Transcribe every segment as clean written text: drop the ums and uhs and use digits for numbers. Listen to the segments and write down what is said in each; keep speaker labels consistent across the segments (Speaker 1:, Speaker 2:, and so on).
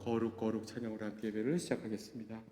Speaker 1: 거룩 거룩 찬양으로 함께 예배를 시작하겠습니다.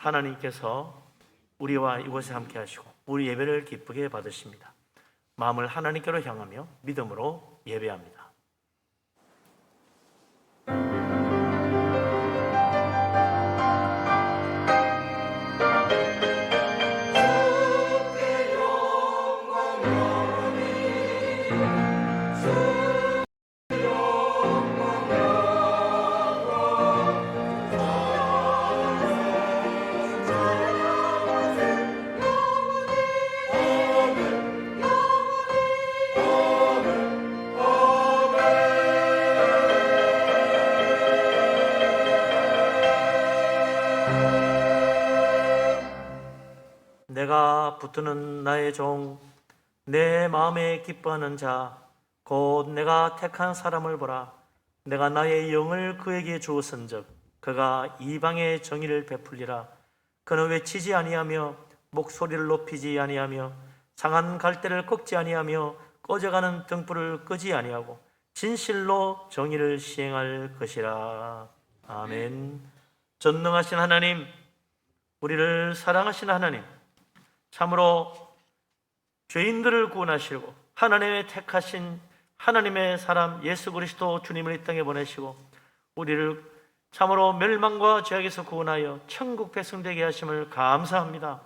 Speaker 2: 하나님께서 우리와 이곳에 함께 하시고 우리 예배를 기쁘게 받으십니다. 마음을 하나님께로 향하며 믿음으로 예배합니다. 내가 붙드는 나의 종, 내 마음에 기뻐하는 자, 곧 내가 택한 사람을 보라. 내가 나의 영을 그에게 주었은즉 그가 이방의 정의를 베풀리라. 그는 외치지 아니하며 목소리를 높이지 아니하며 상한 갈대를 꺾지 아니하며 꺼져가는 등불을 끄지 아니하고 진실로 정의를 시행할 것이라. 아멘. 전능하신 하나님, 우리를 사랑하신 하나님, 참으로 죄인들을 구원하시고 하나님의 택하신 하나님의 사람 예수 그리스도 주님을 이 땅에 보내시고 우리를 참으로 멸망과 죄악에서 구원하여 천국 백성 되게 하심을 감사합니다.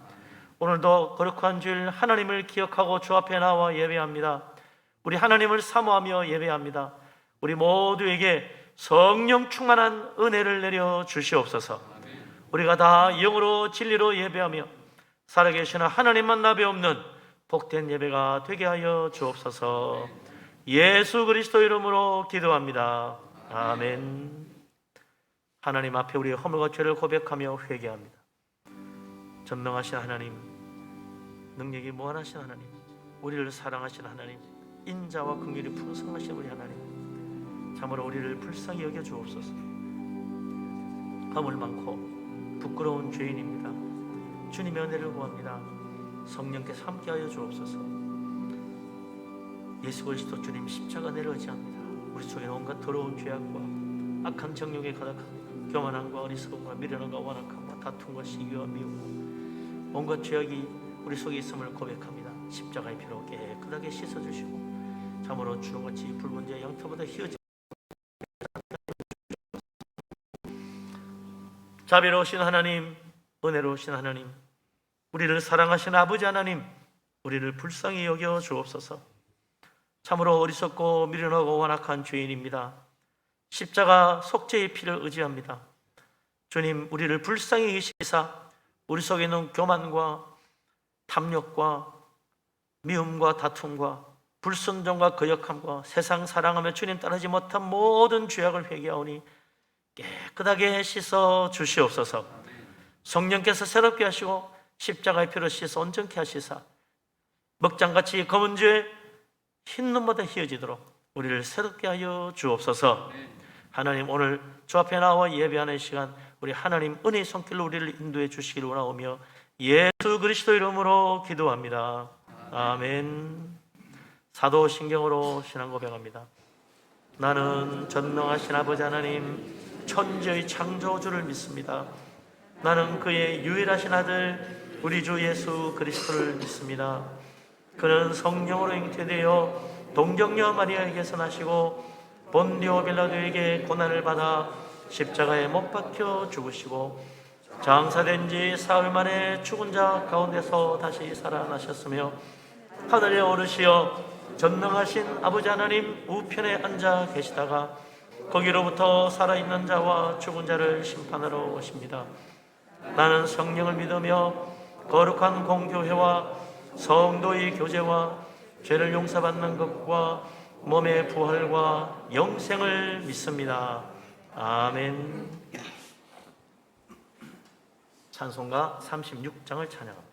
Speaker 2: 오늘도 거룩한 주일 하나님을 기억하고 주 앞에 나와 예배합니다. 우리 하나님을 사모하며 예배합니다. 우리 모두에게 성령 충만한 은혜를 내려 주시옵소서. 우리가 다 영으로 진리로 예배하며 살아계시는 하나님만 나베 없는 복된 예배가 되게 하여 주옵소서. 예수 그리스도 이름으로 기도합니다. 아멘. 하나님 앞에 우리의 허물과 죄를 고백하며 회개합니다. 전능하신 하나님, 능력이 무한하신 하나님, 우리를 사랑하신 하나님, 인자와 긍휼이 풍성하신 우리 하나님, 참으로 우리를 불쌍히 여겨 주옵소서. 허물 많고 부끄러운 죄인입니다. 주님의 은혜를 구합니다. 성령께서 함께하여 주옵소서. 예수 그리스도 주님 십자가 내려 의지합니다. 우리 속에 온갖 더러운 죄악과 악한 정욕에 가득합니다. 교만함과 어리석음과 미련함과 완악함과 다툼과 시기와 미움과 온갖 죄악이 우리 속에 있음을 고백합니다. 십자가의 피로 깨끗하게 씻어주시고 참으로 주홍같이 붉은 자 양털보다 희어진 자비로우신 하나님, 은혜로우신 하나님, 우리를 사랑하신 아버지 하나님, 우리를 불쌍히 여겨 주옵소서. 참으로 어리석고 미련하고 완악한 죄인입니다. 십자가 속죄의 피를 의지합니다. 주님, 우리를 불쌍히 여기시사 우리 속에 있는 교만과 탐욕과 미움과 다툼과 불순종과 거역함과 세상 사랑하며 주님 따르지 못한 모든 죄악을 회개하오니 깨끗하게 씻어 주시옵소서. 성령께서 새롭게 하시고 십자가의 피로 씻어 온전케 하시사 먹장같이 검은 죄 흰 눈보다 희어지도록 우리를 새롭게 하여 주옵소서. 하나님, 오늘 주 앞에 나와 예배하는 시간 우리 하나님 은혜의 손길로 우리를 인도해 주시기를 원하오며 예수 그리스도 이름으로 기도합니다. 아멘. 사도신경으로 신앙 고백합니다. 나는 전능하신 아버지 하나님 천지의 창조주를 믿습니다. 나는 그의 유일하신 아들 우리 주 예수 그리스도를 믿습니다. 그는 성령으로 잉태되어 동정녀 마리아에게서 나시고 본디오 빌라도에게 고난을 받아 십자가에 못 박혀 죽으시고 장사된 지 사흘 만에 죽은 자 가운데서 다시 살아나셨으며 하늘에 오르시어 전능하신 아버지 하나님 우편에 앉아 계시다가 거기로부터 살아있는 자와 죽은 자를 심판하러 오십니다. 나는 성령을 믿으며 거룩한 공교회와 성도의 교제와 죄를 용서받는 것과 몸의 부활과 영생을 믿습니다. 아멘. 찬송가 36장을 찬양합니다.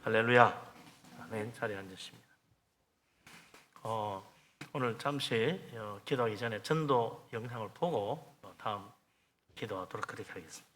Speaker 2: 할렐루야. 아멘. 자리에 앉으십니다. 오늘 잠시 기도하기 전에 전도 영상을 보고 다음 기도하도록 그렇게 하겠습니다.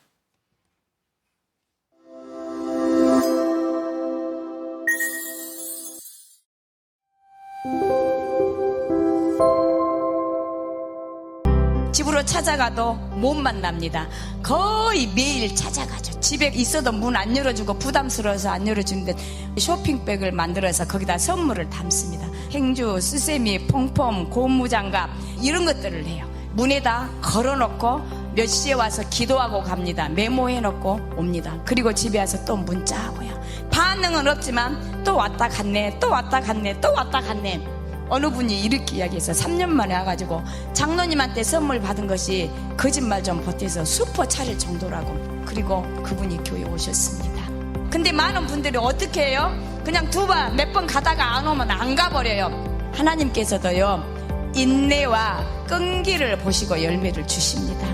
Speaker 3: 집으로 찾아가도 못 만납니다. 거의 매일 찾아가죠. 집에 있어도 문 안 열어주고 부담스러워서 안 열어주는데 쇼핑백을 만들어서 거기다 선물을 담습니다. 행주, 스세미, 퐁폼, 고무장갑 이런 것들을 해요. 문에다 걸어놓고 몇 시에 와서 기도하고 갑니다. 메모해놓고 옵니다. 그리고 집에 와서 또 문자하고요. 반응은 없지만 또 왔다 갔네, 또 왔다 갔네, 또 왔다 갔네. 어느 분이 이렇게 이야기해서 3년 만에 와가지고 장로님한테 선물 받은 것이 거짓말 좀 보태서 슈퍼 차릴 정도라고. 그리고 그분이 교회 오셨습니다. 근데 많은 분들이 어떻게 해요? 그냥 몇 번 가다가 안 오면 안 가버려요. 하나님께서도요, 인내와 끈기를 보시고 열매를 주십니다.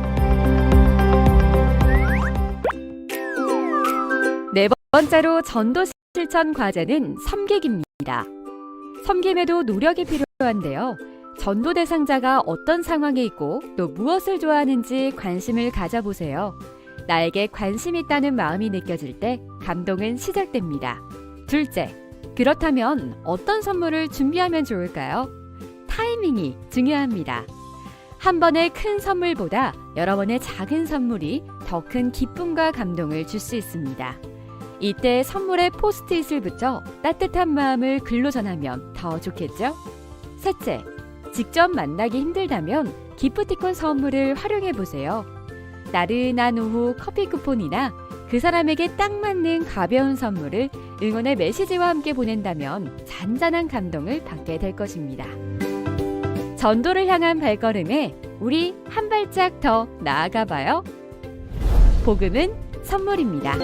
Speaker 4: 네 번째로 전도 실천 과제는 섬기기입니다. 섬김에도 노력이 필요한데요. 전도 대상자가 어떤 상황에 있고 또 무엇을 좋아하는지 관심을 가져보세요. 나에게 관심 있다는 마음이 느껴질 때 감동은 시작됩니다. 둘째, 그렇다면 어떤 선물을 준비하면 좋을까요? 타이밍이 중요합니다. 한 번의 큰 선물보다 여러 번의 작은 선물이 더 큰 기쁨과 감동을 줄 수 있습니다. 이때 선물에 포스트잇을 붙여 따뜻한 마음을 글로 전하면 더 좋겠죠? 셋째, 직접 만나기 힘들다면 기프티콘 선물을 활용해보세요. 나른한 오후 커피 쿠폰이나 그 사람에게 딱 맞는 가벼운 선물을 응원의 메시지와 함께 보낸다면 잔잔한 감동을 받게 될 것입니다. 전도를 향한 발걸음에 우리 한 발짝 더 나아가봐요. 복음은 선물입니다.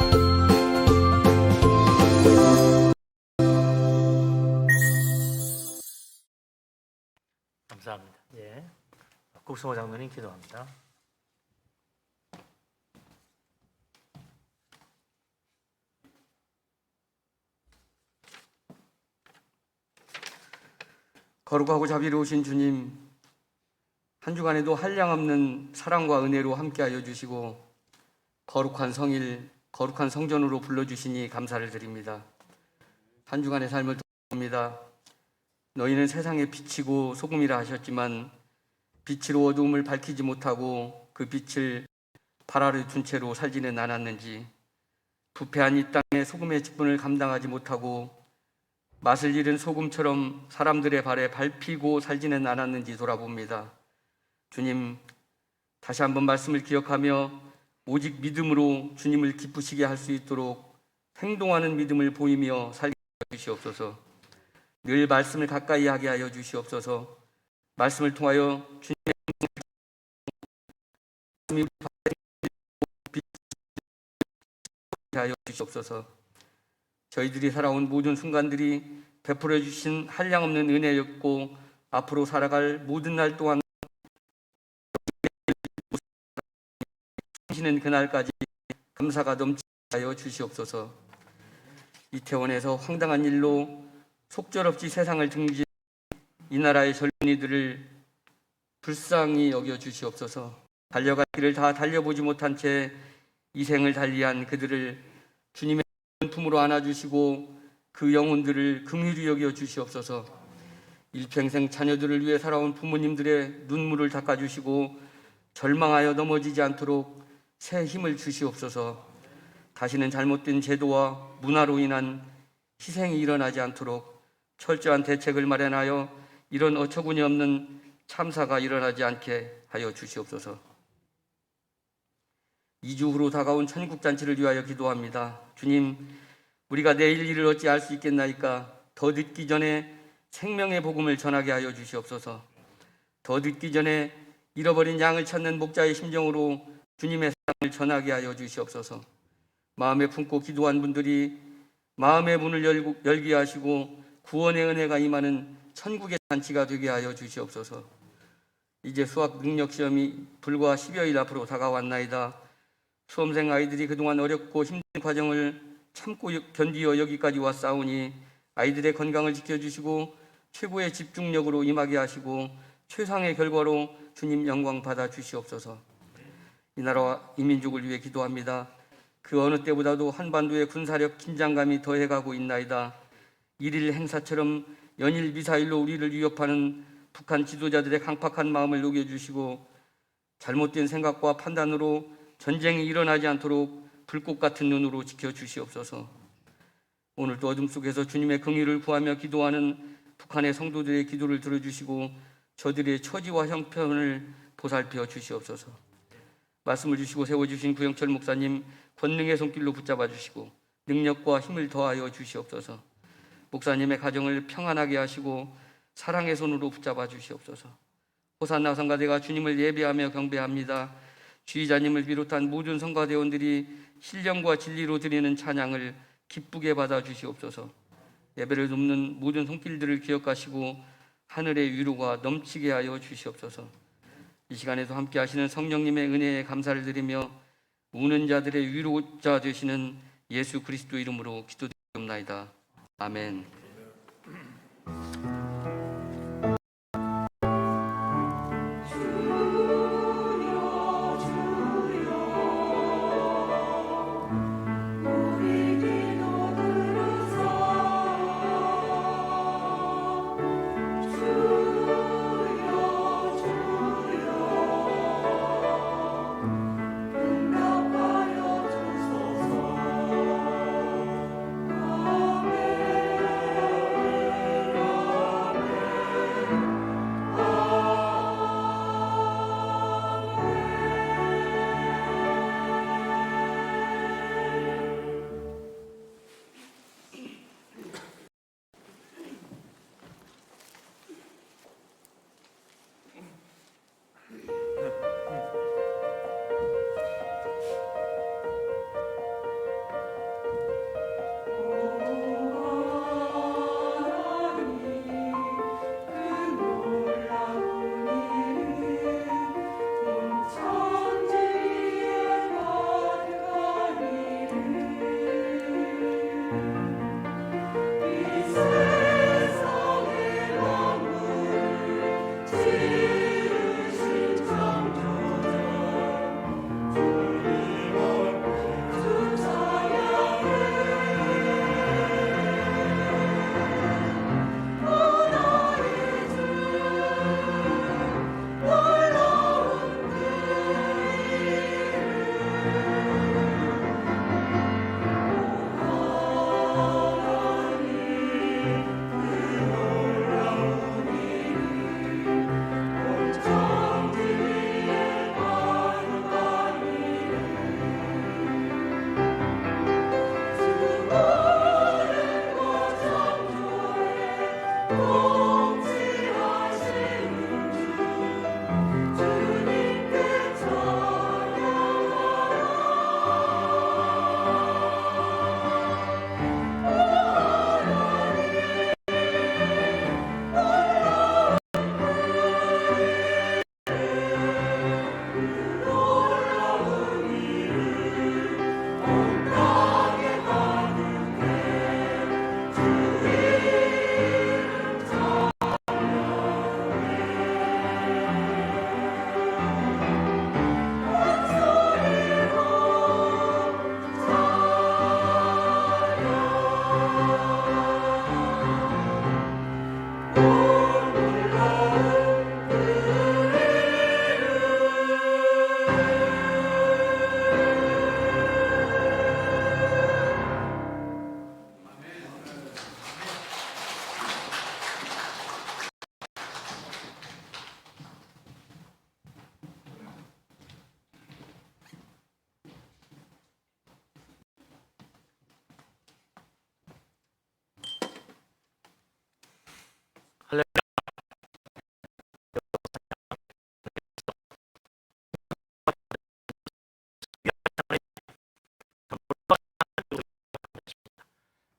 Speaker 2: 감사합니다. 예. 국성호 장로님 기도합니다.
Speaker 1: 거룩하고 자비로우신 주님, 한 주간에도 한량없는 사랑과 은혜로 함께하여 주시고 거룩한 성일, 거룩한 성전으로 불러주시니 감사를 드립니다. 한 주간의 삶을 돕니다. 너희는 세상의 빛이고 소금이라 하셨지만 빛으로 어두움을 밝히지 못하고 그 빛을 발 아래 둔 채로 살지는 않았는지, 부패한 이 땅의 소금의 직분을 감당하지 못하고 맛을 잃은 소금처럼 사람들의 발에 밟히고 살지는 않았는지 돌아봅니다. 주님, 다시 한번 말씀을 기억하며 오직 믿음으로 주님을 기쁘시게 할 수 있도록 행동하는 믿음을 보이며 살게 하여 주시옵소서. 늘 말씀을 가까이 하게 하여 주시옵소서. 말씀을 통하여 주님의 말씀이 하여 주시옵소서. 저희들이 살아온 모든 순간들이 베풀어 주신 한량없는 은혜였고 앞으로 살아갈 모든 날 또한 하시는 그날까지 감사가 넘치게 하여 주시옵소서. 이태원에서 황당한 일로 속절없이 세상을 등진 이 나라의 젊은이들을 불쌍히 여겨 주시옵소서. 달려갈 길을 다 달려보지 못한 채 이 생을 달리한 그들을 주님의 품으로 안아주시고 그 영혼들을 긍휼히 여겨 주시옵소서. 일평생 자녀들을 위해 살아온 부모님들의 눈물을 닦아주시고 절망하여 넘어지지 않도록 새 힘을 주시옵소서. 다시는 잘못된 제도와 문화로 인한 희생이 일어나지 않도록 철저한 대책을 마련하여 이런 어처구니 없는 참사가 일어나지 않게 하여 주시옵소서. 2주 후로 다가온 천국잔치를 위하여 기도합니다. 주님, 우리가 내일 일을 어찌 알 수 있겠나이까? 더 늦기 전에 생명의 복음을 전하게 하여 주시옵소서. 더 늦기 전에 잃어버린 양을 찾는 목자의 심정으로 주님의 사랑을 전하게 하여 주시옵소서. 마음에 품고 기도한 분들이 마음의 문을 열게 하시고 구원의 은혜가 임하는 천국의 잔치가 되게 하여 주시옵소서. 이제 수학 능력 시험이 불과 10여일 앞으로 다가왔나이다. 수험생 아이들이 그동안 어렵고 힘든 과정을 참고 견디어 여기까지 왔사오니 아이들의 건강을 지켜주시고 최고의 집중력으로 임하게 하시고 최상의 결과로 주님 영광 받아 주시옵소서. 이 나라와 이 민족을 위해 기도합니다. 그 어느 때보다도 한반도의 군사력 긴장감이 더해가고 있나이다. 일일 행사처럼 연일 미사일로 우리를 위협하는 북한 지도자들의 강팍한 마음을 녹여주시고 잘못된 생각과 판단으로 전쟁이 일어나지 않도록 불꽃 같은 눈으로 지켜주시옵소서. 오늘도 어둠 속에서 주님의 긍휼을 구하며 기도하는 북한의 성도들의 기도를 들어주시고 저들의 처지와 형편을 보살펴 주시옵소서. 말씀을 주시고 세워주신 구영철 목사님 권능의 손길로 붙잡아 주시고 능력과 힘을 더하여 주시옵소서. 목사님의 가정을 평안하게 하시고 사랑의 손으로 붙잡아 주시옵소서. 호산나 성가대가 주님을 예배하며 경배합니다. 주의자님을 비롯한 모든 성가대원들이 신령과 진리로 드리는 찬양을 기쁘게 받아 주시옵소서. 예배를 돕는 모든 손길들을 기억하시고 하늘의 위로가 넘치게 하여 주시옵소서. 이 시간에도 함께 하시는 성령님의 은혜에 감사를 드리며 우는 자들의 위로자 되시는 예수 그리스도 이름으로 기도드리옵나이다. 아멘.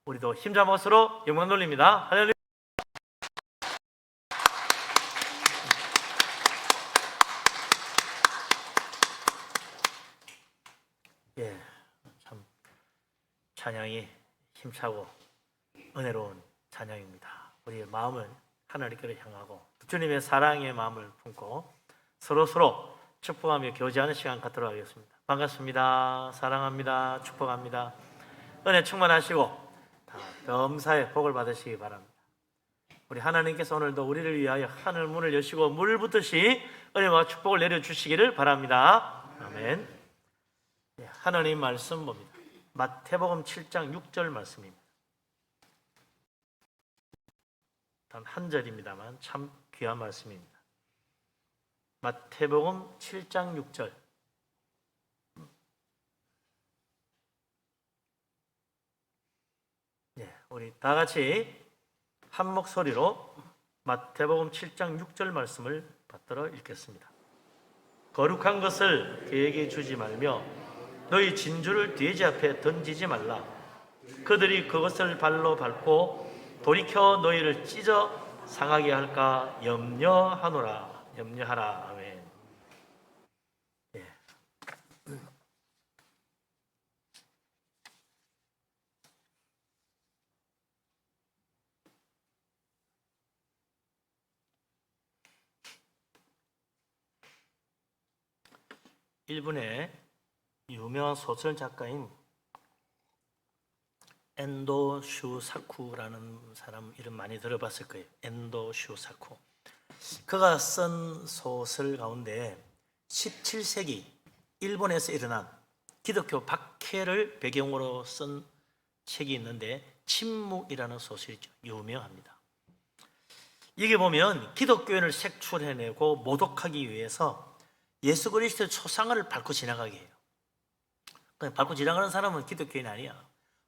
Speaker 2: 우리도 힘찬 것으로 영광 돌립니다. 할렐루야. 예, 참 찬양이 힘차고 은혜로운 찬양입니다. 우리의 마음을 하나님께로 향하고 주님의 사랑의 마음을 품고 서로 축복하며 교제하는 시간 갖도록 하겠습니다. 반갑습니다. 사랑합니다. 축복합니다. 은혜 충만하시고 다 범사의 복을 받으시기 바랍니다. 우리 하나님께서 오늘도 우리를 위하여 하늘 문을 여시고 물 붓듯이 은혜와 축복을 내려주시기를 바랍니다. 아멘. 네, 하나님 말씀 봅니다. 마태복음 7장 6절 말씀입니다. 단 한 절입니다만 참 귀한 말씀입니다. 마태복음 7장 6절. 네, 우리 다 같이 한 목소리로 마태복음 7장 6절 말씀을 받들어 읽겠습니다. 거룩한 것을 그에게 주지 말며 너희 진주를 돼지 앞에 던지지 말라. 그들이 그것을 발로 밟고 돌이켜 너희를 찢어 상하게 할까 염려하노라. 염려하라. 아멘. 예. 일본의 유명한 소설 작가인 엔도 슈사쿠라는 사람 이름 많이 들어봤을 거예요. 엔도 슈사쿠. 그가 쓴 소설 가운데 17세기 일본에서 일어난 기독교 박해를 배경으로 쓴 책이 있는데 침묵이라는 소설이죠. 유명합니다. 이게 보면 기독교인을 색출해내고 모독하기 위해서 예수 그리스도의 초상화를 밟고 지나가게 해요. 그냥 밟고 지나가는 사람은 기독교인 아니야.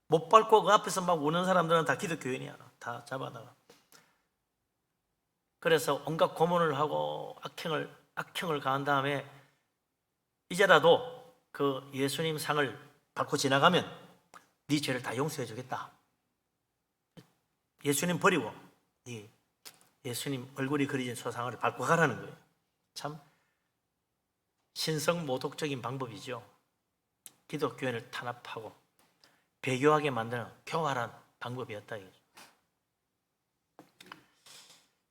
Speaker 2: 못 밟고 그 앞에서 막 우는 사람들은 다 기독교인이야. 다 잡아다가. 그래서 온갖 고문을 하고 악행을 가한 다음에 이제라도 그 예수님 상을 밟고 지나가면 네 죄를 다 용서해 주겠다. 예수님 버리고 네 예수님 얼굴이 그려진 초상화를 밟고 가라는 거예요. 참 신성모독적인 방법이죠. 기독교인을 탄압하고 배교하게 만드는 교활한 방법이었다.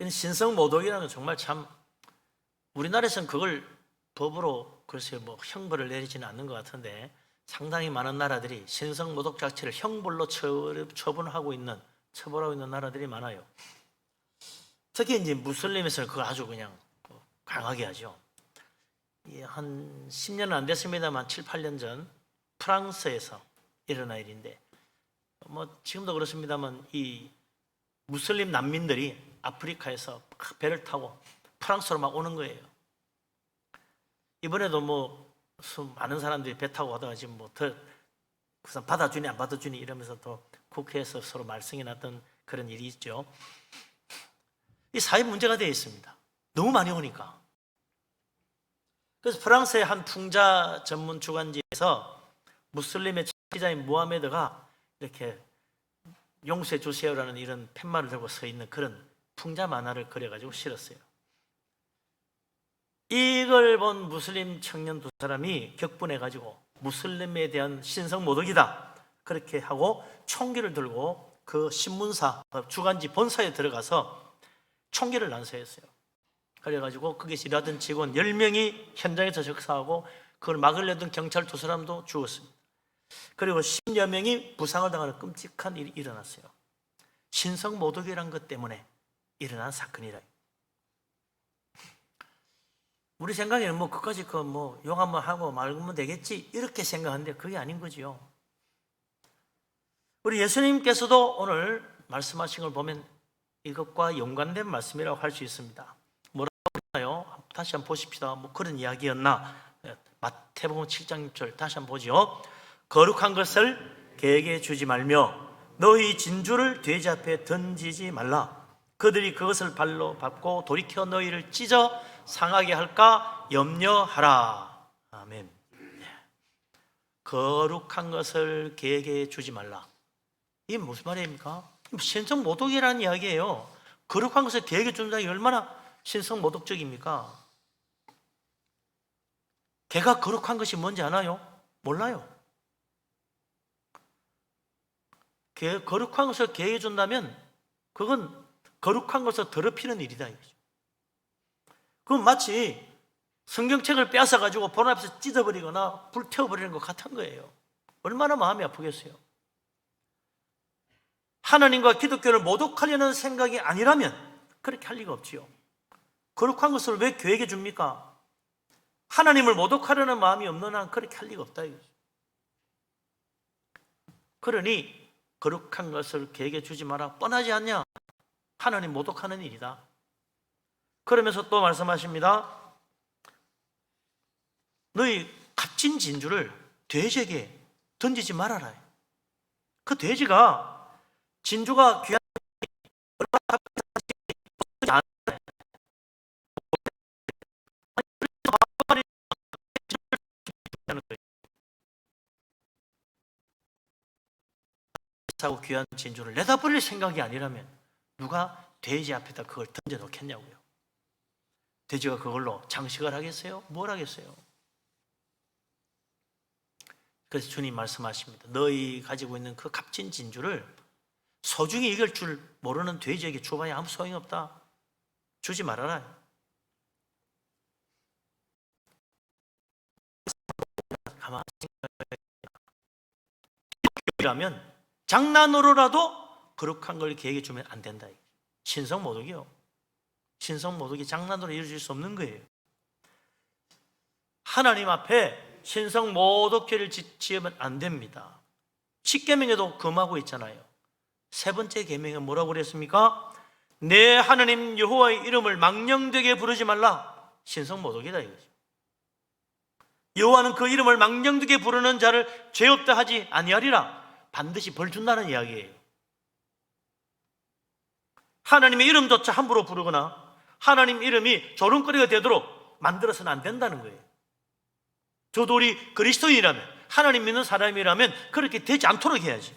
Speaker 2: 신성모독이라는 건 정말 참 우리나라에서는 그걸 법으로 글쎄 뭐 형벌을 내리지는 않는 것 같은데 상당히 많은 나라들이 신성모독 자체를 형벌로 처벌하고 있는 나라들이 많아요. 특히 이제 무슬림에서는 그걸 아주 그냥 강하게 하죠. 한 10년은 안 됐습니다만 7, 8년 전 프랑스에서 일어난 일인데 뭐 지금도 그렇습니다만 이 무슬림 난민들이 아프리카에서 배를 타고 프랑스로 막 오는 거예요. 이번에도 뭐 많은 사람들이 배 타고 가다가 지금 뭐 더 받아주니 안 받아주니 이러면서 또 국회에서 서로 말썽이 났던 그런 일이 있죠. 이 사회 문제가 되어 있습니다. 너무 많이 오니까. 그래서 프랑스의 한 풍자 전문 주간지에서 무슬림의 기자인 무하메드가 이렇게 용서해 주세요라는 이런 팻말을 들고 서 있는 그런 풍자 만화를 그려가지고 실었어요. 이걸 본 무슬림 청년 두 사람이 격분해가지고 무슬림에 대한 신성모독이다 그렇게 하고 총기를 들고 그 신문사 주간지 본사에 들어가서 총기를 난사했어요. 그래가지고 거기서 일하던 직원 10명이 현장에서 적사하고 그걸 막으려던 경찰 두 사람도 죽었습니다. 그리고 10여 명이 부상을 당하는 끔찍한 일이 일어났어요. 신성모독이란 것 때문에 일어난 사건이라. 우리 생각에는 뭐 그까지 욕 한번 하고 말면 되겠지 이렇게 생각하는데 그게 아닌 거지요. 우리 예수님께서도 오늘 말씀하신 걸 보면 이것과 연관된 말씀이라고 할 수 있습니다. 뭐라고 했나요? 다시 한번 보십시다. 뭐 그런 이야기였나? 마태복음 7장 6절 다시 한번 보죠. 거룩한 것을 개에게 주지 말며 너희 진주를 돼지 앞에 던지지 말라. 그들이 그것을 발로 밟고 돌이켜 너희를 찢어 상하게 할까 염려하라. 아멘. 거룩한 것을 개에게 주지 말라. 이게 무슨 말입니까? 신성모독이라는 이야기예요. 거룩한 것을 개에게 준다는 게 얼마나 신성모독적입니까? 개가 거룩한 것이 뭔지 아나요? 몰라요. 거룩한 것을 개에게 준다면 그건 거룩한 것을 더럽히는 일이다. 그건 마치 성경책을 빼앗아가지고 본 앞에서 찢어버리거나 불태워버리는 것 같은 거예요. 얼마나 마음이 아프겠어요. 하나님과 기독교를 모독하려는 생각이 아니라면 그렇게 할 리가 없지요. 거룩한 것을 왜 교회에게 줍니까? 하나님을 모독하려는 마음이 없는 한 그렇게 할 리가 없다. 그러니 거룩한 것을 개에게 주지 마라. 뻔하지 않냐? 하나님 모독하는 일이다. 그러면서 또 말씀하십니다. 너희 값진 진주를 돼지에게 던지지 말아라. 그 돼지가 진주가 귀한 얼마나 값진지 값싸고 귀한 진주를 내다버릴 생각이 아니라면 누가 돼지 앞에다 그걸 던져 놓겠냐고요. 돼지가 그걸로 장식을 하겠어요? 뭘 하겠어요? 그래서 주님 말씀하십니다. 너희 가지고 있는 그 값진 진주를 소중히 여길 줄 모르는 돼지에게 줘봐야 아무 소용이 없다. 주지 말아라. 가만히 생각하면 장난으로라도 거룩한 걸 걔에게 주면 안 된다. 신성모독이요. 신성모독이 장난으로 이루어질 수 없는 거예요. 하나님 앞에 신성모독죄를 지으면 안 됩니다. 10계명에도 금하고 있잖아요. 세 번째 계명은 뭐라고 그랬습니까? 내 하나님 여호와의 이름을 망령되게 부르지 말라. 신성모독이다 이거죠. 여호와는 그 이름을 망령되게 부르는 자를 죄 없다 하지 아니하리라. 반드시 벌 준다는 이야기예요. 하나님의 이름조차 함부로 부르거나 하나님 이름이 조롱거리가 되도록 만들어서는 안 된다는 거예요. 저도 우리 그리스도인이라면, 하나님 믿는 사람이라면 그렇게 되지 않도록 해야지.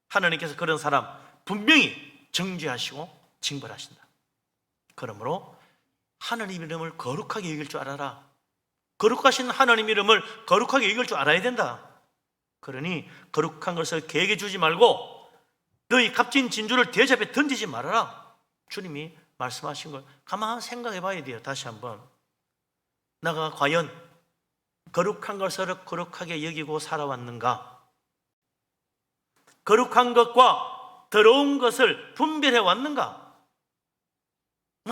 Speaker 2: 하나님께서 그런 사람 분명히 정죄하시고 징벌하신다. 그러므로 하나님 이름을 거룩하게 여길 줄 알아라. 거룩하신 하나님 이름을 거룩하게 여길 줄 알아야 된다. 그러니 거룩한 것을 걔에게 주지 말고 너희 값진 진주를 돼지 앞에 던지지 말아라. 주님이 말씀하신 걸 가만히 생각해 봐야 돼요. 다시 한번. 내가 과연 거룩한 것을 거룩하게 여기고 살아왔는가? 거룩한 것과 더러운 것을 분별해 왔는가?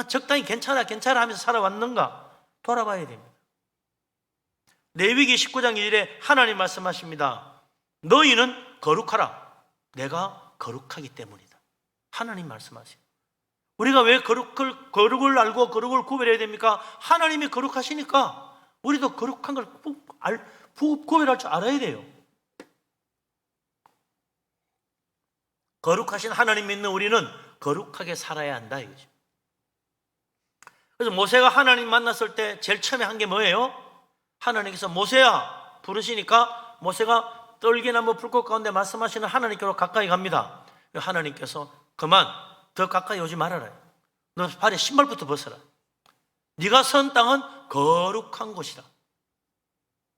Speaker 2: 적당히 괜찮아 하면서 살아왔는가? 돌아봐야 됩니다. 레위기 19장 1절에 하나님 말씀하십니다. 너희는 거룩하라. 내가 거룩하기 때문이다. 하나님 말씀하세요. 우리가 왜 거룩을 알고 거룩을 구별해야 됩니까? 하나님이 거룩하시니까 우리도 거룩한 걸 구별할 줄 알아야 돼요. 거룩하신 하나님 믿는 우리는 거룩하게 살아야 한다 이거죠. 그래서 모세가 하나님 만났을 때 제일 처음에 한 게 뭐예요? 하나님께서 모세야 부르시니까 모세가 떨기나무 불꽃 가운데 말씀하시는 하나님께로 가까이 갑니다. 하나님께서 그만 더 가까이 오지 말아라. 너 발에 신발부터 벗어라. 네가 선 땅은 거룩한 곳이다.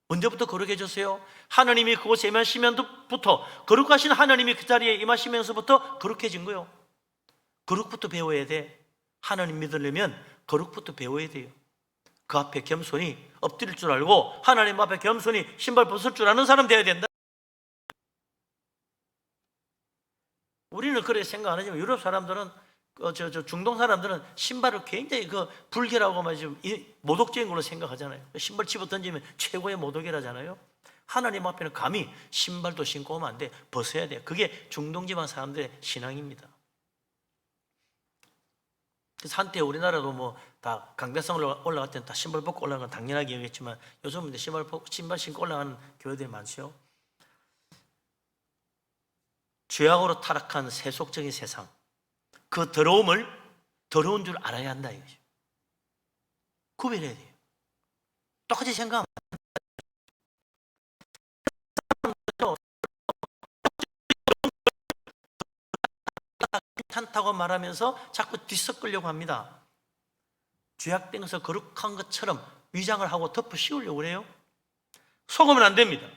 Speaker 2: 언제부터 거룩해졌어요? 하나님이 그곳에 임하시면부터, 거룩하신 하나님이 그 자리에 임하시면서부터 거룩해진 거예요. 거룩부터 배워야 돼. 하나님 믿으려면 거룩부터 배워야 돼요. 그 앞에 겸손히 엎드릴 줄 알고 하나님 앞에 겸손히 신발 벗을 줄 아는 사람 돼야 된다. 우리는 그렇게 생각 안 하지만 유럽 사람들은 중동 사람들은 신발을 굉장히 불결하고 모독적인 걸로 생각하잖아요. 신발 집어 던지면 최고의 모독이라잖아요. 하나님 앞에는 감히 신발도 신고 오면 안 돼. 벗어야 돼. 그게 중동 지방 사람들의 신앙입니다. 그래서 한때 우리나라도 다 강대상 올라갈 때는 다 신발 벗고 올라가는 건 당연하게 여겼지만 요즘은 신발 신고 올라가는 교회들이 많죠. 죄악으로 타락한 세속적인 세상, 그 더러운 줄 알아야 한다 이거죠. 구별해야 돼요. 똑같이 생각하면 괜찮다고 말하면서 자꾸 뒤섞으려고 합니다. 죄악된 것을 거룩한 것처럼 위장을 하고 덮어 씌우려고 그래요. 속으면 안 됩니다.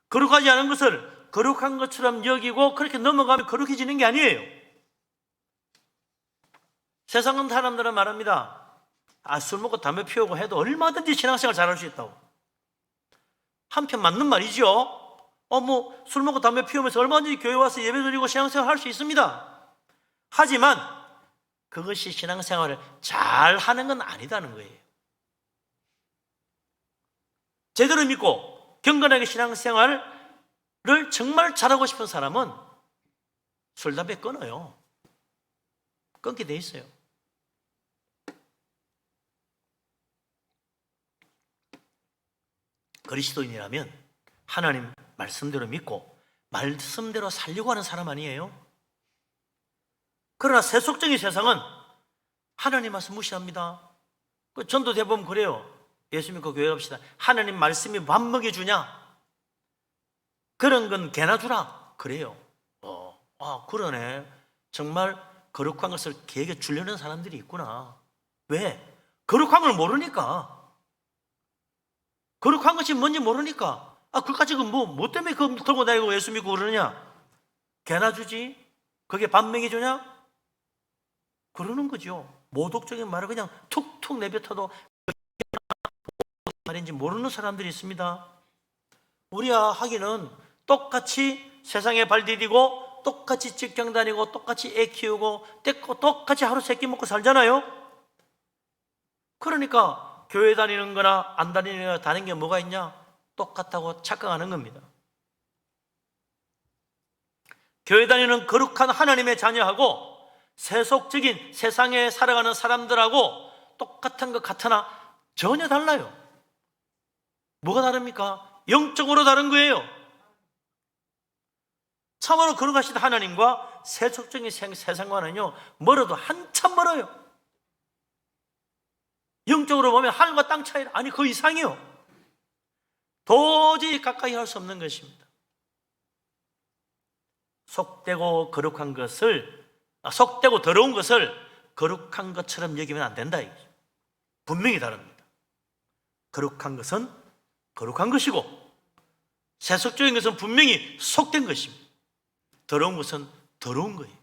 Speaker 2: 거룩하지 않은 것을 거룩한 것처럼 여기고 그렇게 넘어가면 거룩해지는 게 아니에요. 세상 사람들은 말합니다. 술 먹고 담배 피우고 해도 얼마든지 신앙생활 잘할 수 있다고. 한편 맞는 말이죠. 술 먹고 담배 피우면서 얼마든지 교회 와서 예배 드리고 신앙생활 할 수 있습니다. 하지만 그것이 신앙생활을 잘 하는 건 아니다는 거예요. 제대로 믿고 경건하게 신앙생활을 정말 잘하고 싶은 사람은 술, 담배 끊어요. 끊게 돼 있어요. 그리스도인이라면 하나님 말씀대로 믿고 말씀대로 살려고 하는 사람 아니에요? 그러나 세속적인 세상은 하나님 말씀 무시합니다. 전도 대부분 그래요. 예수 믿고 교회 갑시다. 하나님 말씀이 밥 먹여주냐? 그런 건 개나 주라. 그래요. 그러네. 정말 거룩한 것을 개에게 주려는 사람들이 있구나. 왜? 거룩한 걸 모르니까. 거룩한 것이 뭔지 모르니까. 그까지 뭐 때문에 그거 들고 다니고 예수 믿고 그러느냐? 개나 주지? 그게 밥 먹여주냐? 그러는 거죠. 모독적인 말을 그냥 툭툭 내뱉어도 말인지 모르는 사람들이 있습니다. 우리야 하기는 똑같이 세상에 발 디디고 똑같이 직장 다니고 똑같이 애 키우고 똑같이 하루 세끼 먹고 살잖아요. 그러니까 교회 다니는 거나 안 다니는 거나 다른 게 뭐가 있냐? 똑같다고 착각하는 겁니다. 교회 다니는 거룩한 하나님의 자녀하고 세속적인 세상에 살아가는 사람들하고 똑같은 것 같으나 전혀 달라요. 뭐가 다릅니까? 영적으로 다른 거예요. 참으로 거룩하신 하나님과 세속적인 세상과는요, 멀어도 한참 멀어요. 영적으로 보면 하늘과 땅 차이, 아니 그 이상이요. 도저히 가까이 할 수 없는 것입니다. 속되고 거룩한 것을, 속되고 더러운 것을 거룩한 것처럼 여기면 안 된다. 분명히 다릅니다. 거룩한 것은 거룩한 것이고 세속적인 것은 분명히 속된 것입니다. 더러운 것은 더러운 거예요.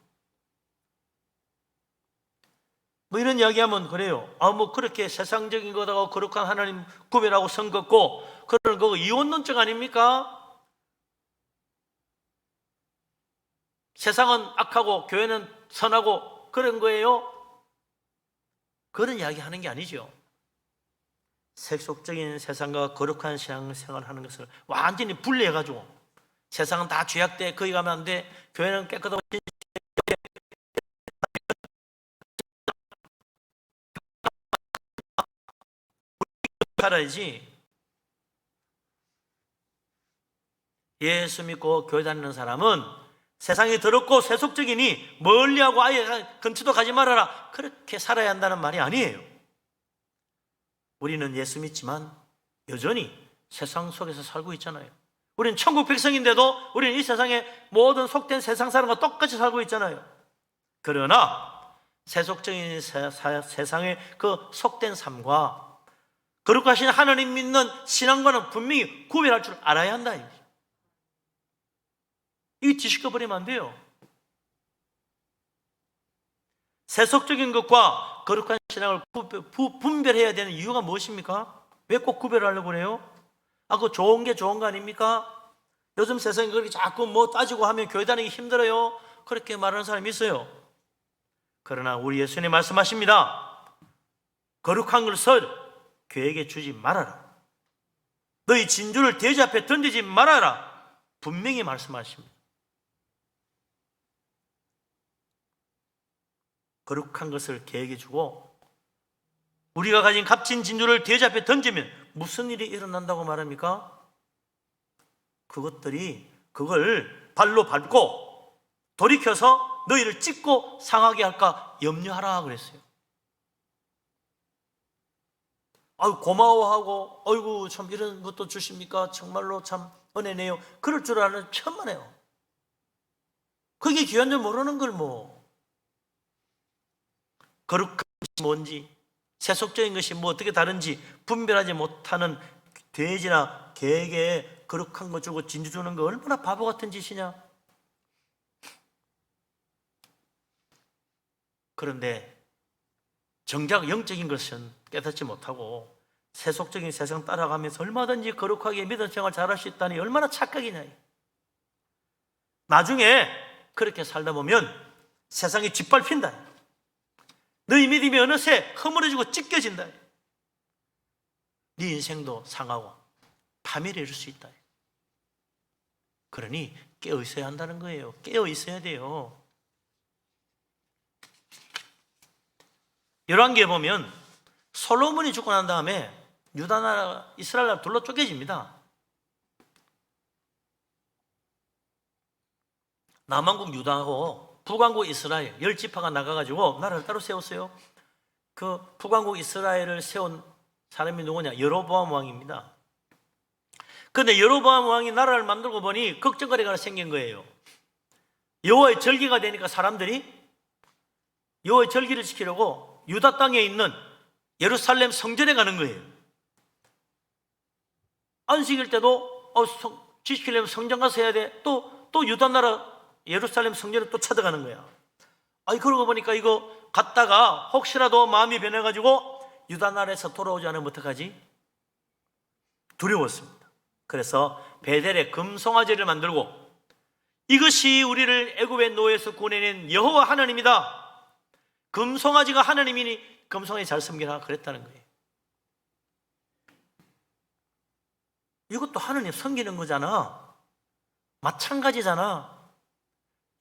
Speaker 2: 뭐 이런 이야기하면 그래요. 뭐 그렇게 세상적인 것하고 거룩한 하나님 구별하고 선 긋고 그런 거 이혼론적 아닙니까? 세상은 악하고 교회는 선하고 그런 거예요? 그런 이야기 하는 게 아니죠. 세속적인 세상과 거룩한 신앙생활을 하는 것을 완전히 분리해가지고 세상은 다 죄악돼 거기 가면 안 돼, 교회는 깨끗하고 살아야지. 예수 믿고 교회 다니는 사람은 세상이 더럽고 세속적이니 멀리하고 아예 근처도 가지 말아라, 그렇게 살아야 한다는 말이 아니에요. 우리는 예수 믿지만 여전히 세상 속에서 살고 있잖아요. 우리는 천국 백성인데도 우리는 이 세상의 모든 속된 세상 사람과 똑같이 살고 있잖아요. 그러나 세속적인 세상의 그 속된 삶과 거룩하신 하나님 믿는 신앙과는 분명히 구별할 줄 알아야 한다. 이게 뒤집어버리면 안 돼요. 세속적인 것과 거룩한 신앙을 분별해야 되는 이유가 무엇입니까? 왜 꼭 구별하려고 그래요? 그거 좋은 게 좋은 거 아닙니까? 요즘 세상에 그렇게 자꾸 뭐 따지고 하면 교회 다니기 힘들어요, 그렇게 말하는 사람이 있어요. 그러나 우리 예수님 말씀하십니다. 거룩한 것을 교회에게 주지 말아라. 너희 진주를 돼지 앞에 던지지 말아라. 분명히 말씀하십니다. 거룩한 것을 개에게 주고 우리가 가진 값진 진주를 돼지 앞에 던지면 무슨 일이 일어난다고 말합니까? 그걸 발로 밟고 돌이켜서 너희를 찢고 상하게 할까 염려하라 그랬어요. 고마워하고 어이구 참 이런 것도 주십니까? 정말로 참 은혜네요. 그럴 줄 아는 천만에요. 그게 귀한 줄 모르는 걸 거룩한 것이 뭔지 세속적인 것이 어떻게 다른지 분별하지 못하는 돼지나 개에게 거룩한 거 주고 진주 주는 거 얼마나 바보 같은 짓이냐. 그런데 정작 영적인 것은 깨닫지 못하고 세속적인 세상 따라가면서 얼마든지 거룩하게 믿음 생활 잘할 수 있다니 얼마나 착각이냐. 나중에 그렇게 살다 보면 세상이 짓밟힌다. 너희 믿음이 어느새 허물어지고 찢겨진다. 네 인생도 상하고 파멸에 이를 수 있다. 그러니 깨어 있어야 한다는 거예요. 깨어 있어야 돼요. 열왕기에 보면 솔로몬이 죽고 난 다음에 유다 나라, 이스라엘 나라 둘로 쪼개집니다. 남왕국 유다하고 북왕국 이스라엘 10지파가 나가가지고 나라를 따로 세웠어요. 그 북왕국 이스라엘을 세운 사람이 누구냐? 여로보암 왕입니다. 그런데 여로보암 왕이 나라를 만들고 보니 걱정거리가 하나 생긴 거예요. 여호와의 절기가 되니까 사람들이 여호와의 절기를 지키려고 유다 땅에 있는 예루살렘 성전에 가는 거예요. 안식일 때도 지키려면 성전 가서 해야 돼. 또 유다 나라 예루살렘 성전에 또 찾아가는 거야. 그러고 보니까 이거 갔다가 혹시라도 마음이 변해가지고 유다 나라에서 돌아오지 않으면 어떡하지? 두려웠습니다. 그래서 베델에 금송아지를 만들고 이것이 우리를 애굽의 노예에서 구원해낸 여호와 하나님이다. 금송아지가 하나님이니 금송아지 잘 섬기라 그랬다는 거예요. 이것도 하나님 섬기는 거잖아. 마찬가지잖아.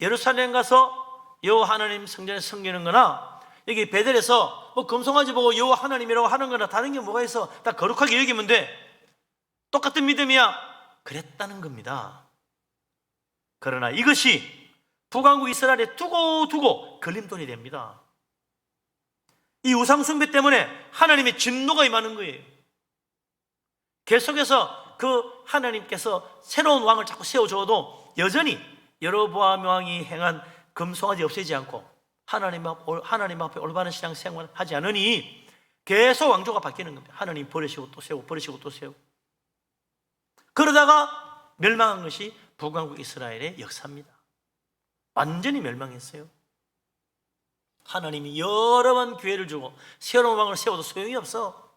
Speaker 2: 예루살렘 가서 여호와 하나님 성전에 섬기는 거나 여기 베델에서 금송아지 보고 여호와 하나님이라고 하는 거나 다른 게 뭐가 있어? 다 거룩하게 여기면 돼. 똑같은 믿음이야. 그랬다는 겁니다. 그러나 이것이 북왕국 이스라엘에 두고 걸림돌이 됩니다. 이 우상숭배 때문에 하나님의 진노가 임하는 거예요. 계속해서 그 하나님께서 새로운 왕을 자꾸 세워줘도 여전히 여로보암 왕이 행한 금송아지 없애지 않고 하나님 앞에 올바른 신앙 생활을 하지 않으니 계속 왕조가 바뀌는 겁니다. 하나님 버리시고 또 세우고 버리시고 또 세우고. 그러다가 멸망한 것이 북왕국 이스라엘의 역사입니다. 완전히 멸망했어요. 하나님이 여러 번 기회를 주고 새로운 왕을 세워도 소용이 없어.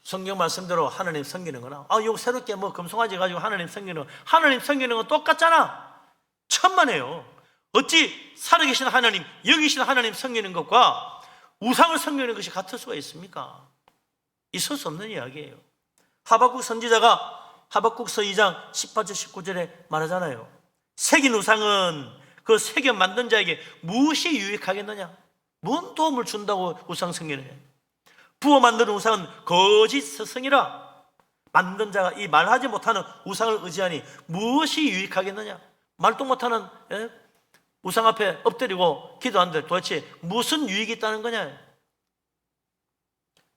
Speaker 2: 성경 말씀대로 하나님 섬기는 거나 이거 새롭게 금송아지 가지고 하나님 섬기는 건 똑같잖아. 천만에요. 어찌 살아계신 하나님, 영이신 하나님 섬기는 것과 우상을 섬기는 것이 같을 수가 있습니까? 있을 수 없는 이야기예요. 하박국 선지자가 하박국서 2장 18절 19절에 말하잖아요. 새긴 우상은 그 새겨 만든 자에게 무엇이 유익하겠느냐? 뭔 도움을 준다고 우상 섬기느냐? 부어 만드는 우상은 거짓 스승이라. 만든 자가 이 말하지 못하는 우상을 의지하니 무엇이 유익하겠느냐? 말도 못하는 우상 앞에 엎드리고 기도하는데 도대체 무슨 유익이 있다는 거냐?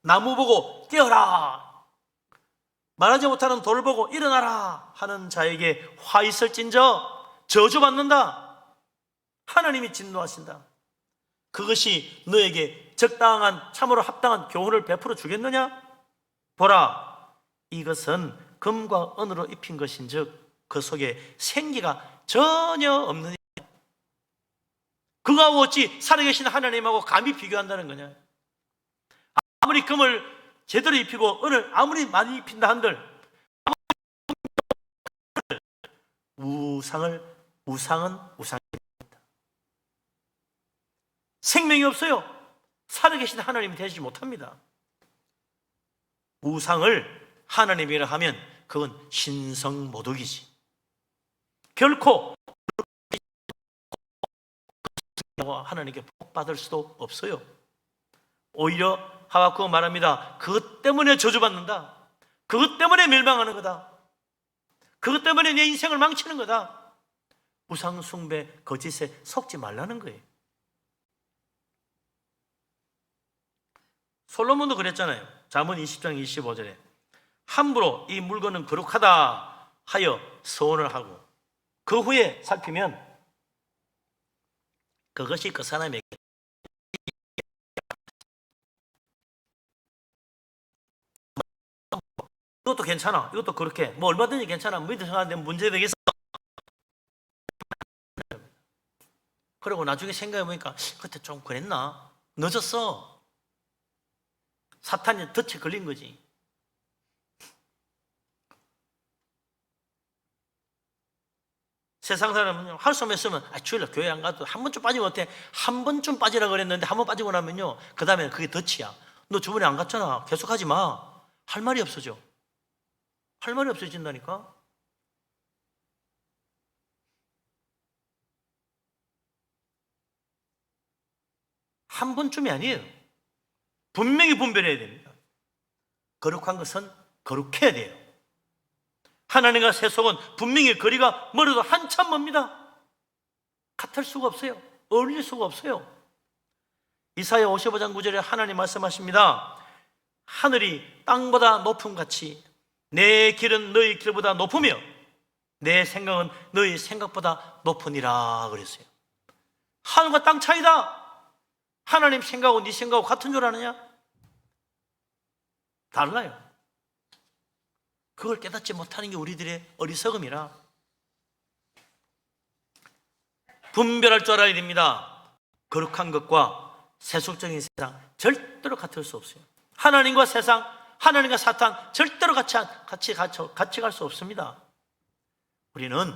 Speaker 2: 나무 보고 뛰어라, 말하지 못하는 돌을 보고 일어나라 하는 자에게 화 있을진저 저주받는다. 하나님이 진노하신다. 그것이 너에게 적당한 참으로 합당한 교훈을 베풀어 주겠느냐? 보라, 이것은 금과 은으로 입힌 것인즉 그 속에 생기가 전혀 없느냐? 그가 어찌 살아계신 하나님하고 감히 비교한다는 거냐? 아무리 금을 제대로 입히고 은을 아무리 많이 입힌다 한들 우상은 우상입니다. 생명이 없어요. 살아계신 하나님이 되지 못합니다. 우상을 하나님이라 하면 그건 신성모독이지. 결코 하나님께 복받을 수도 없어요. 오히려 하박국은 말합니다. 그것 때문에 저주받는다. 그것 때문에 멸망하는 거다. 그것 때문에 내 인생을 망치는 거다. 우상 숭배 거짓에 속지 말라는 거예요. 솔로몬도 그랬잖아요. 잠언 20장 25절에 함부로 이 물건은 거룩하다 하여 서원을 하고 그 후에 살피면 그것이 그 사람에게 이것도 괜찮아, 이것도 그렇게 얼마든지 괜찮아, 믿으셔야 문제 되겠어. 그리고 나중에 생각해보니까 그때 좀 그랬나? 늦었어. 사탄이 덫에 걸린 거지. 세상 사람은요, 할 수 없으면 주일날 교회 안 가도 한 번쯤 빠지면 어때? 한 번쯤 빠지라 그랬는데 한 번 빠지고 나면요, 그 다음에 그게 덫이야. 너 주번에 안 갔잖아, 계속 하지 마. 할 말이 없어져. 할 말이 없어진다니까. 한 번쯤이 아니에요. 분명히 분별해야 됩니다. 거룩한 것은 거룩해야 돼요. 하나님과 세속은 분명히 거리가 멀어도 한참 멉니다. 같을 수가 없어요. 어울릴 수가 없어요. 이사야 55장 9절에 하나님 말씀하십니다. 하늘이 땅보다 높음 같이 내 길은 너희 길보다 높으며 내 생각은 너희 생각보다 높으니라 그랬어요. 하늘과 땅 차이다. 하나님 생각하고 네 생각하고 같은 줄 아느냐? 달라요. 그걸 깨닫지 못하는 게 우리들의 어리석음이라. 분별할 줄 알아야 됩니다. 거룩한 것과 세속적인 세상 절대로 같을 수 없어요. 하나님과 세상, 하나님과 사탄 절대로 같이 갈 수 없습니다. 우리는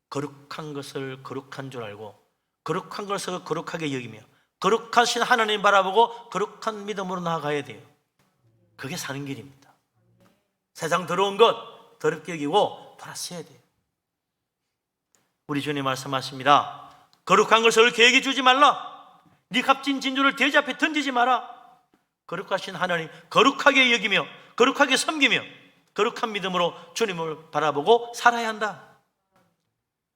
Speaker 2: 거룩한 것을 거룩한 줄 알고 거룩한 것을 거룩하게 여기며 거룩하신 하나님 바라보고 거룩한 믿음으로 나아가야 돼요. 그게 사는 길입니다. 세상 더러운 것 더럽게 여기고 돌아서야 돼요. 우리 주님 말씀하십니다. 거룩한 것을 계획해 주지 말라. 네 값진 진주를 돼지 앞에 던지지 마라. 거룩하신 하나님 거룩하게 여기며 거룩하게 섬기며 거룩한 믿음으로 주님을 바라보고 살아야 한다.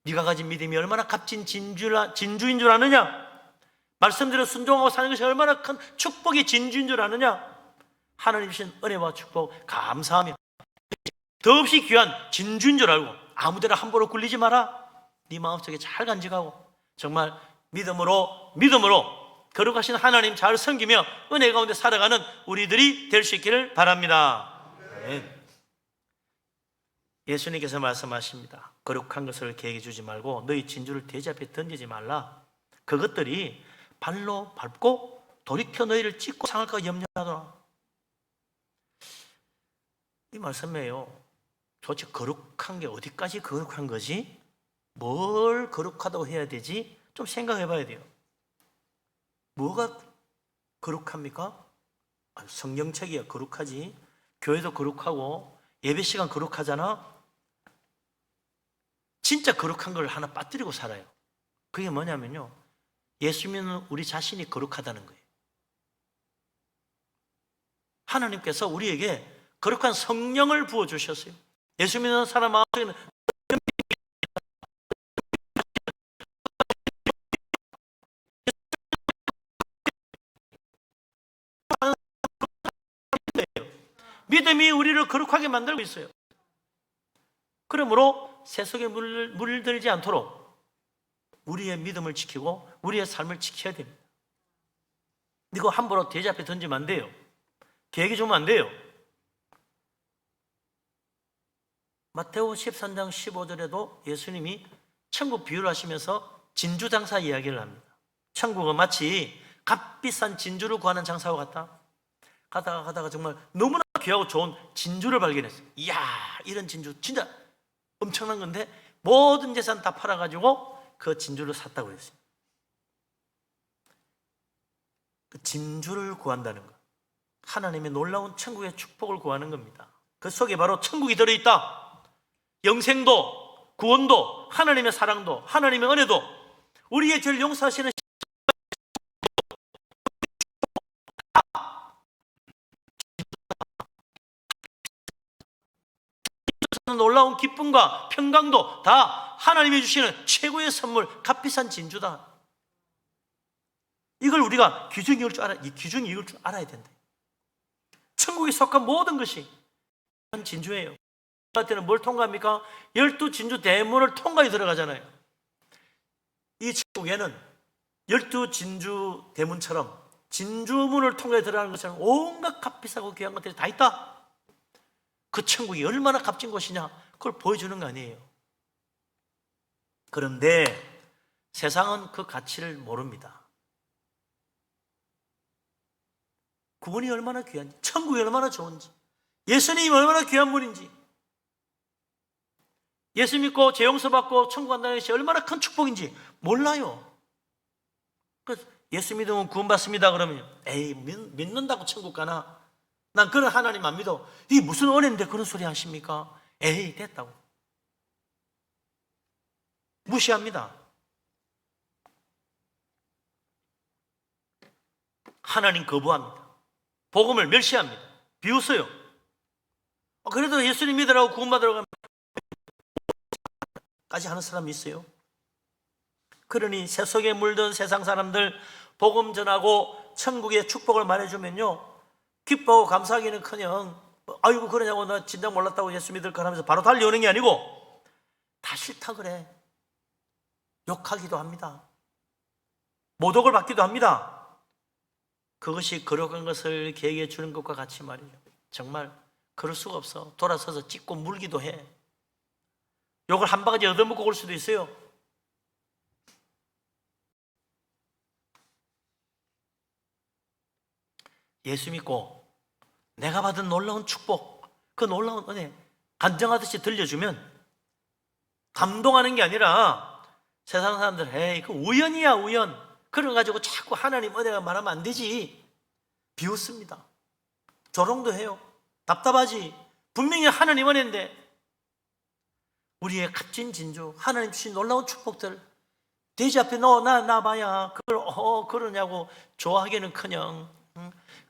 Speaker 2: 네가 가진 믿음이 얼마나 값진 진주인 줄 아느냐? 말씀대로 순종하고 사는 것이 얼마나 큰 축복의 진주인 줄 아느냐? 하나님 주신 은혜와 축복 감사하며 더없이 귀한 진주인 줄 알고 아무데나 함부로 굴리지 마라. 네 마음속에 잘 간직하고 정말 믿음으로 거룩하신 하나님 잘 섬기며 은혜 가운데 살아가는 우리들이 될 수 있기를 바랍니다. 네. 예수님께서 말씀하십니다. 거룩한 것을 계획해 주지 말고 너희 진주를 돼지 앞에 던지지 말라. 그것들이 발로 밟고 돌이켜 너희를 찢고 상할까 염려하더라. 이 말씀이에요. 도대체 거룩한 게 어디까지 거룩한 거지? 뭘 거룩하다고 해야 되지? 좀 생각해 봐야 돼요. 뭐가 거룩합니까? 성경책이야 거룩하지. 교회도 거룩하고 예배 시간 거룩하잖아. 진짜 거룩한 걸 하나 빠뜨리고 살아요. 그게 뭐냐면요, 예수 믿는 우리 자신이 거룩하다는 거예요. 하나님께서 우리에게 거룩한 성령을 부어주셨어요. 예수 믿는 사람 마음속에는 믿음이 우리를 거룩하게 만들고 있어요. 그러므로 세속에 물들지 않도록 우리의 믿음을 지키고 우리의 삶을 지켜야 됩니다. 이거 함부로 돼지 앞에 던지면 안 돼요. 계획이 주면 안 돼요. 마태오 13장 15절에도 예수님이 천국 비유를 하시면서 진주 장사 이야기를 합니다. 천국은 마치 값비싼 진주를 구하는 장사와 같다. 가다가 정말 너무나 귀하고 좋은 진주를 발견했어요. 이야, 이런 진주 진짜 엄청난 건데 모든 재산 다 팔아가지고 그 진주를 샀다고 했어요. 그 진주를 구한다는 것, 하나님의 놀라운 천국의 축복을 구하는 겁니다. 그 속에 바로 천국이 들어있다. 영생도, 구원도, 하나님의 사랑도, 하나님의 은혜도, 우리의 죄를 용서하시는 놀라운 기쁨과 평강도 다 하나님이 주시는 최고의 선물, 값비싼 진주다. 이걸 우리가 귀중히 읽을 줄 알아야 된다. 천국에 속한 모든 것이 진주예요. 때는 뭘 통과합니까? 12진주 대문을 통과해 들어가잖아요. 이 천국에는 12진주 대문처럼 진주문을 통과해 들어가는 것처럼 온갖 값비싸고 귀한 것들이 다 있다. 그 천국이 얼마나 값진 곳이냐, 그걸 보여주는 거 아니에요. 그런데 세상은 그 가치를 모릅니다. 구원이 얼마나 귀한지, 천국이 얼마나 좋은지, 예수님이 얼마나 귀한 분인지, 예수 믿고 죄 용서받고 천국 간다는 것이 얼마나 큰 축복인지 몰라요. 그래서 예수 믿으면 구원받습니다 그러면 에이, 믿는다고 천국 가나? 난 그런 하나님 안 믿어. 이게 무슨 은혜인데 그런 소리 하십니까? 에이, 됐다고 무시합니다. 하나님 거부합니다. 복음을 멸시합니다. 비웃어요. 그래도 예수님 믿으라고 구원받으라고 하면 까지 하는 사람이 있어요. 그러니 세속에 물든 세상 사람들 복음 전하고 천국의 축복을 말해주면요, 기뻐하고 감사하기는커녕 아이고 그러냐고 나 진작 몰랐다고 예수 믿을까 하면서 바로 달려오는 게 아니고 다 싫다 그래. 욕하기도 합니다. 모독을 받기도 합니다. 그것이 거룩한 것을 계획해 주는 것과 같이 말이죠. 정말 그럴 수가 없어. 돌아서서 찢고 물기도 해. 욕을 한 바가지 얻어먹고 올 수도 있어요. 예수 믿고 내가 받은 놀라운 축복, 그 놀라운 은혜 간증하듯이 들려주면 감동하는 게 아니라 세상 사람들 에이 그 우연이야 우연 그런 거 가지고 자꾸 하나님 은혜가 말하면 안 되지. 비웃습니다. 조롱도 해요. 답답하지. 분명히 하나님 은혜인데 우리의 값진 진주 하나님 주신 놀라운 축복들 돼지 앞에 나 봐야 그걸 그러냐고 좋아하기는커녕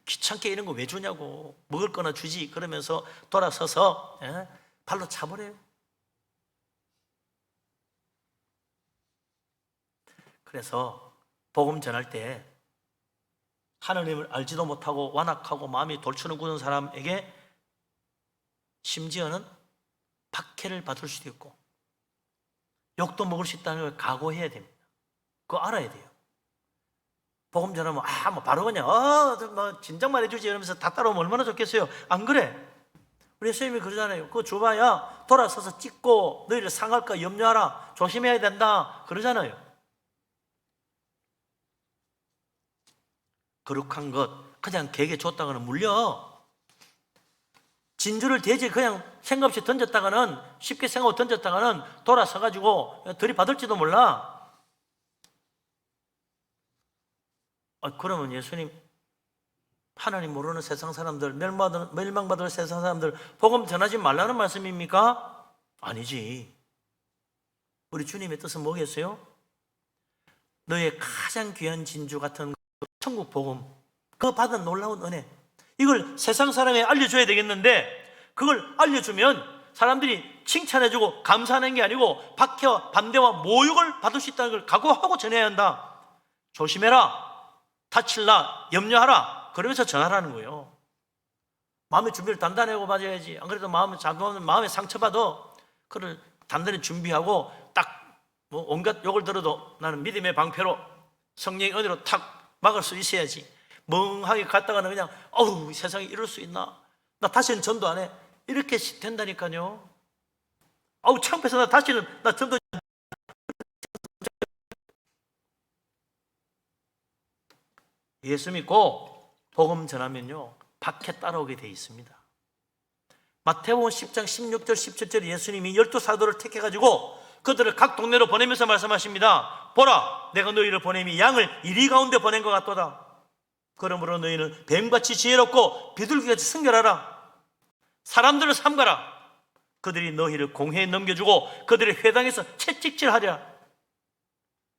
Speaker 2: 귀찮게 이런 거 왜 주냐고 먹을 거나 주지 그러면서 돌아서서 발로 차버려요. 그래서 복음 전할 때 하나님을 알지도 못하고 완악하고 마음이 돌추는 굳은 사람에게 심지어는 박해를 받을 수도 있고 욕도 먹을 수 있다는 걸 각오해야 됩니다. 그거 알아야 돼요. 복음 전하면 뭐 바로 그냥 뭐 진작만 해주지 이러면서 다 따라오면 얼마나 좋겠어요. 안 그래? 우리 선생님이 그러잖아요. 그거 줘봐야 돌아서서 찍고 너희를 상할까 염려하라 조심해야 된다 그러잖아요. 거룩한 것 그냥 개에게 줬다가는 물려. 진주를 돼지 그냥 생각 없이 던졌다가는 쉽게 생각하고 던졌다가는 돌아서 가지고 들이받을지도 몰라. 그러면 예수님 하나님 모르는 세상 사람들 멸망받을 세상 사람들 복음 전하지 말라는 말씀입니까? 아니지. 우리 주님의 뜻은 뭐겠어요? 너의 가장 귀한 진주 같은 천국 복음 그 받은 놀라운 은혜 이걸 세상 사람에 알려줘야 되겠는데 그걸 알려주면 사람들이 칭찬해주고 감사하는 게 아니고 박해와 반대와 모욕을 받을 수 있다는 걸 각오하고 전해야 한다. 조심해라. 다칠라 염려하라 그러면서 전하라는 거예요. 마음의 준비를 단단히 하고 맞아야지. 안 그래도 마음에 상처받아. 그걸 단단히 준비하고 딱 뭐 온갖 욕을 들어도 나는 믿음의 방패로 성령의 은혜로 탁 막을 수 있어야지. 멍하게 갔다가는 그냥 어우 세상에 이럴 수 있나 나 다시는 전도 안 해 이렇게 된다니까요. 어우 창피해서 나 다시는 나 전도 예수 믿고 복음 전하면요 박해 따라오게 돼 있습니다. 마태복음 10장 16절 17절에 예수님이 12사도를 택해가지고 그들을 각 동네로 보내면서 말씀하십니다. 보라 내가 너희를 보냄이 양을 이리 가운데 보낸 것 같도다. 그러므로 너희는 뱀같이 지혜롭고 비둘기같이 순결하라. 사람들을 삼가라. 그들이 너희를 공회에 넘겨주고 그들의 회당에서 채찍질하랴.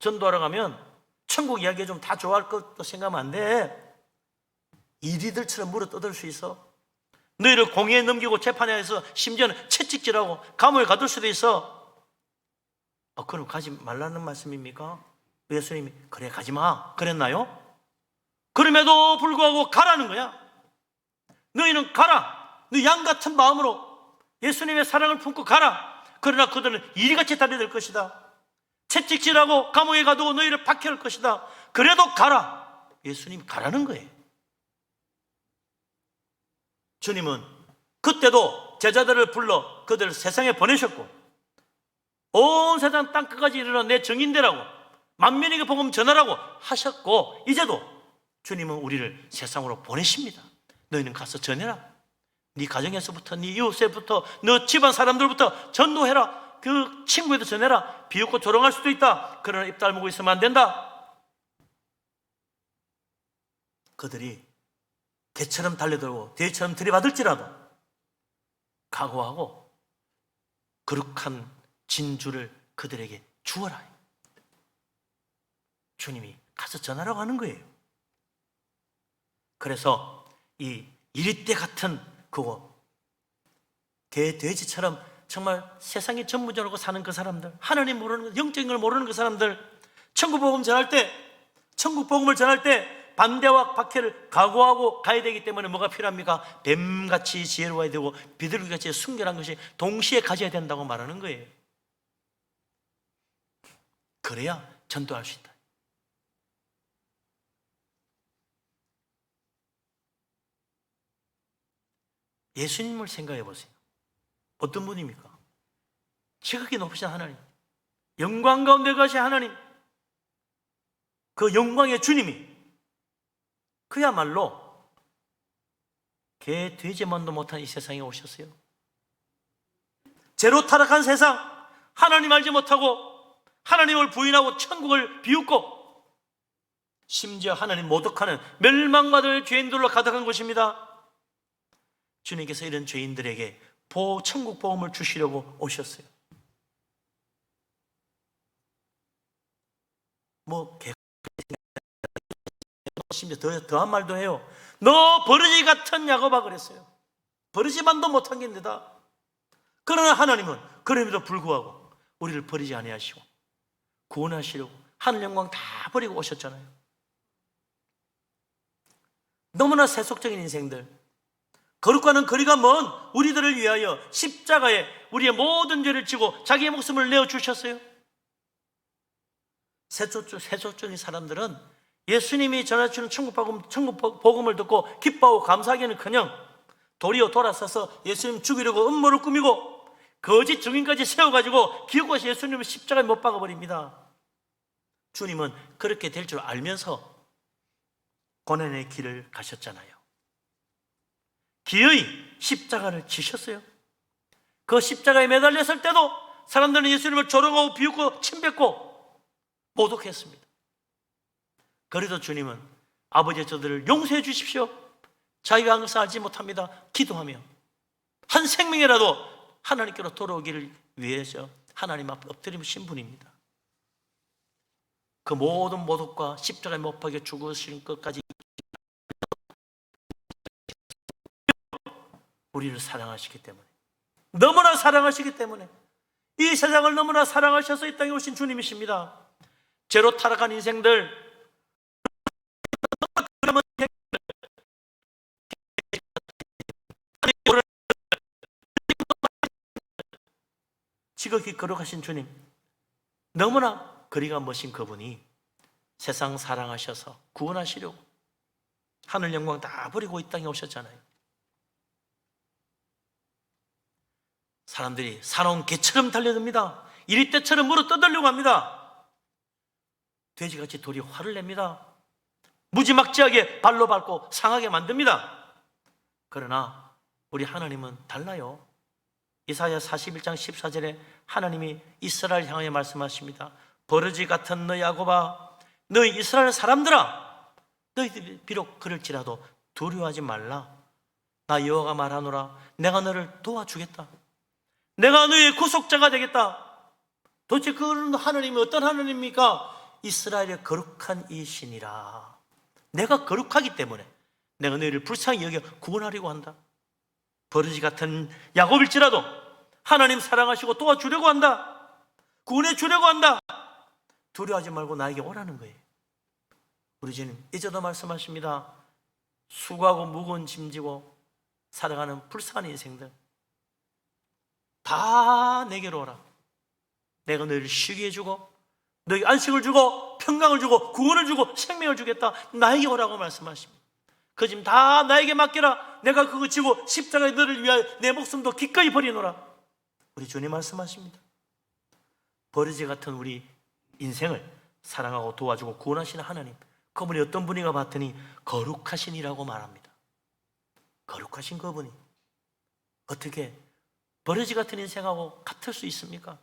Speaker 2: 전도하러 가면 천국 이야기 좀 다 좋아할 것도 생각하면 안 돼. 이리들처럼 물어 뜯을 수 있어. 너희를 공회에 넘기고 재판에 해서 심지어는 채찍질하고 감옥에 가둘 수도 있어. 그럼 가지 말라는 말씀입니까? 예수님이 그래 가지 마 그랬나요? 그럼에도 불구하고 가라는 거야. 너희는 가라. 너 양 같은 마음으로 예수님의 사랑을 품고 가라. 그러나 그들은 이리같이 달려들 것이다. 채찍질하고 감옥에 가두고 너희를 박해할 것이다. 그래도 가라. 예수님 가라는 거예요. 주님은 그때도 제자들을 불러 그들을 세상에 보내셨고 온 세상 땅끝까지 이르러 내 정인되라고 만민에게 복음 전하라고 하셨고 이제도 주님은 우리를 세상으로 보내십니다. 너희는 가서 전해라. 네 가정에서부터 네 이웃에부터 너 집안 사람들부터 전도해라. 그 친구에도 전해라. 비웃고 조롱할 수도 있다. 그러나 입 다물고 있으면 안 된다. 그들이 개처럼 달려들고 돼지처럼 들이받을지라도 각오하고 거룩한 진주를 그들에게 주어라. 주님이 가서 전하라고 하는 거예요. 그래서 이 이리떼 같은 그거 돼지처럼 정말 세상에 전무전하고 사는 그 사람들, 하나님 모르는 영적인 걸 모르는 그 사람들, 천국 복음을 전할 때 반대와 박해를 각오하고 가야 되기 때문에 뭐가 필요합니까? 뱀같이 지혜로워야 되고 비둘기같이 순결한 것이 동시에 가져야 된다고 말하는 거예요. 그래야 전도할 수 있다. 예수님을 생각해 보세요. 어떤 분입니까? 지극히 높으신 하나님, 영광 가운데 가신 하나님, 그 영광의 주님이 그야말로 개, 돼지만도 못한 이 세상에 오셨어요. 죄로 타락한 세상, 하나님 알지 못하고 하나님을 부인하고 천국을 비웃고 심지어 하나님 모독하는 멸망받을 죄인들로 가득한 곳입니다. 주님께서 이런 죄인들에게 천국 복음을 주시려고 오셨어요. 심지어 더한 말도 해요. 너 버러지 같은 야곱아 그랬어요. 버러지만도 못한 게 있는데다. 그러나 하나님은 그럼에도 불구하고 우리를 버리지 아니하시고 구원하시려고 하늘 영광 다 버리고 오셨잖아요. 너무나 세속적인 인생들, 거룩과는 거리가 먼 우리들을 위하여 십자가에 우리의 모든 죄를 지고 자기의 목숨을 내어주셨어요. 세속적인 사람들은 예수님이 전해주는 천국 복음을 듣고 기뻐하고 감사하기는커녕 도리어 돌아서서 예수님 죽이려고 음모를 꾸미고 거짓 증인까지 세워가지고 기어가서 예수님을 십자가에 못 박아버립니다. 주님은 그렇게 될 줄 알면서 고난의 길을 가셨잖아요. 기어이 십자가를 지셨어요. 그 십자가에 매달렸을 때도 사람들은 예수님을 조롱하고 비웃고 침뱉고 모독했습니다. 그래도 주님은 아버지 저들을 용서해 주십시오, 자기가 한 것을 알지 못합니다 기도하며 한 생명이라도 하나님께로 돌아오기를 위해서 하나님 앞에 엎드리신 분입니다. 그 모든 모독과 십자가에 못 박혀 죽으신 것까지 우리를 사랑하시기 때문에, 너무나 사랑하시기 때문에, 이 세상을 너무나 사랑하셔서 이 땅에 오신 주님이십니다. 죄로 타락한 인생들, 지극히 거룩하신 주님, 너무나 거리가 먼신 그분이 세상 사랑하셔서 구원하시려고 하늘 영광 다 버리고 이 땅에 오셨잖아요. 사람들이 사나운 개처럼 달려듭니다. 이리떼처럼 물어 뜯으려고 합니다. 돼지같이 돌이 화를 냅니다. 무지막지하게 발로 밟고 상하게 만듭니다. 그러나 우리 하나님은 달라요. 이사야 41장 14절에 하나님이 이스라엘 향하여 말씀하십니다. 버러지 같은 너희 야곱아, 너희 이스라엘 사람들아, 너희들이 비록 그럴지라도 두려워하지 말라. 나 여호와가 말하노라. 내가 너를 도와주겠다. 내가 너희의 구속자가 되겠다. 도대체 그 하나님이 어떤 하나님입니까? 이스라엘의 거룩한 이 신이라. 내가 거룩하기 때문에 내가 너희를 불쌍히 여겨 구원하려고 한다. 버러지 같은 야곱일지라도 하나님 사랑하시고 도와주려고 한다. 구원해 주려고 한다. 두려워하지 말고 나에게 오라는 거예요. 우리 주님 이제도 말씀하십니다. 수고하고 무거운 짐지고 살아가는 불쌍한 인생들 다 내게로 오라. 내가 너희를 쉬게 해주고 너희 안식을 주고 평강을 주고 구원을 주고 생명을 주겠다. 나에게 오라고 말씀하십니다. 그 짐 다 나에게 맡겨라. 내가 그거 지고 십자가에 너를 위하여 내 목숨도 기꺼이 버리노라. 우리 주님 말씀하십니다. 버러지 같은 우리 인생을 사랑하고 도와주고 구원하시는 하나님, 그분이 어떤 분인가 봤더니 거룩하신이라고 말합니다. 거룩하신 그분이 어떻게 버러지 같은 인생하고 같을 수 있습니까?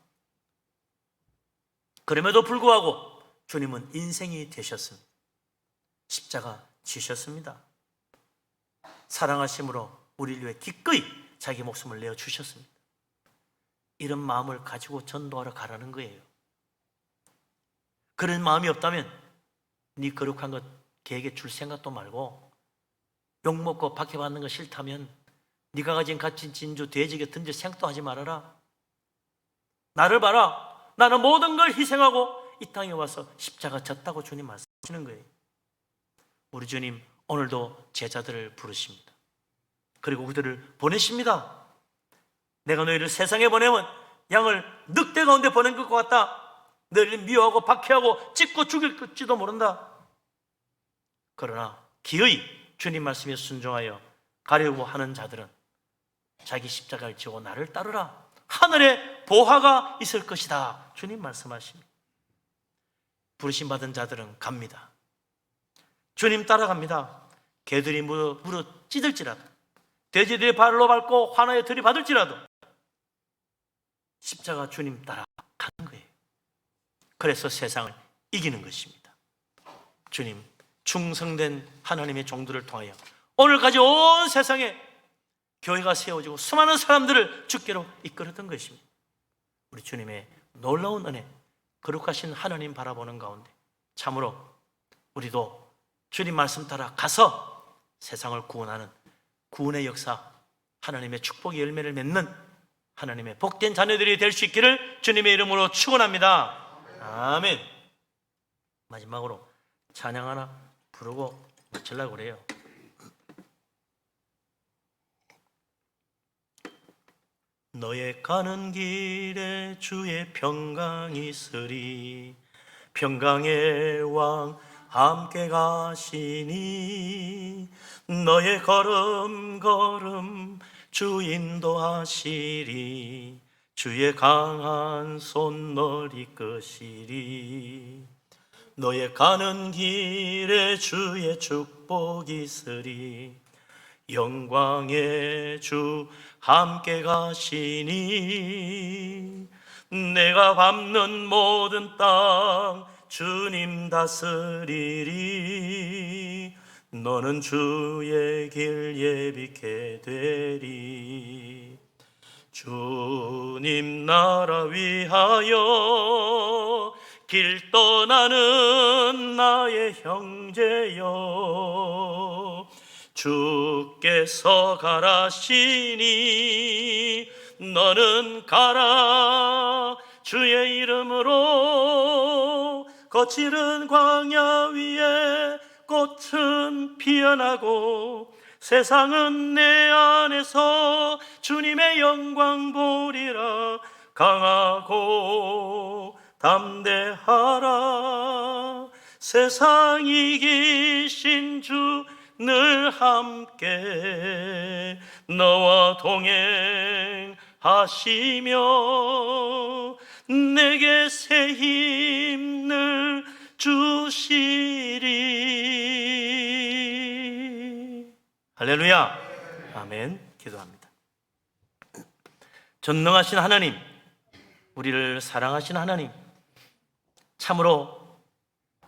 Speaker 2: 그럼에도 불구하고 주님은 인생이 되셨습니다. 십자가 지셨습니다. 사랑하심으로 우리를 위해 기꺼이 자기 목숨을 내어주셨습니다. 이런 마음을 가지고 전도하러 가라는 거예요. 그런 마음이 없다면 네 거룩한 것 걔에게 줄 생각도 말고, 욕먹고 박해받는 거 싫다면 네가 가진 갇힌 진주 돼지에게 던질 생각도 하지 말아라. 나를 봐라. 나는 모든 걸 희생하고 이 땅에 와서 십자가 졌다고 주님 말씀하시는 거예요. 우리 주님 오늘도 제자들을 부르십니다. 그리고 그들을 보내십니다. 내가 너희를 세상에 보내면 양을 늑대 가운데 보낸 것 같다. 너희를 미워하고 박해하고 찢고 죽일지도 모른다. 그러나 기어이 주님 말씀에 순종하여 가려고 하는 자들은 자기 십자가를 지고 나를 따르라. 하늘에 보화가 있을 것이다. 주님 말씀하십니다. 부르심 받은 자들은 갑니다. 주님 따라갑니다. 개들이 무릇 찢을지라도, 돼지들이 발로 밟고 환화에 들이받을지라도 십자가 주님 따라 가는 거예요. 그래서 세상을 이기는 것입니다. 주님, 충성된 하나님의 종들을 통하여 오늘까지 온 세상에 교회가 세워지고 수많은 사람들을 주께로 이끌었던 것입니다. 우리 주님의 놀라운 은혜, 거룩하신 하나님 바라보는 가운데 참으로 우리도 주님 말씀 따라 가서 세상을 구원하는 구원의 역사, 하나님의 축복의 열매를 맺는 하나님의 복된 자녀들이 될 수 있기를 주님의 이름으로 축원합니다. 아멘. 마지막으로 찬양 하나 부르고 마치려고 그래요. 너의 가는 길에 주의 평강이 있으리. 평강의 왕 함께 가시니 너의 걸음걸음 주 인도하시리. 주의 강한 손 널 이끄시리. 너의 가는 길에 주의 축복이 있으리. 영광의 주 함께 가시니 내가 밟는 모든 땅 주님 다스리리. 너는 주의 길 예비케 되리. 주님 나라 위하여 길 떠나는 나의 형제여, 주께서 가라시니 너는 가라. 주의 이름으로 거칠은 광야 위에 꽃은 피어나고 세상은 내 안에서 주님의 영광 보리라. 강하고 담대하라. 세상 이기신 주 늘 함께 너와 동행하시며 내게 새 힘을 주시리. 할렐루야. 아멘. 기도합니다. 전능하신 하나님, 우리를 사랑하신 하나님, 참으로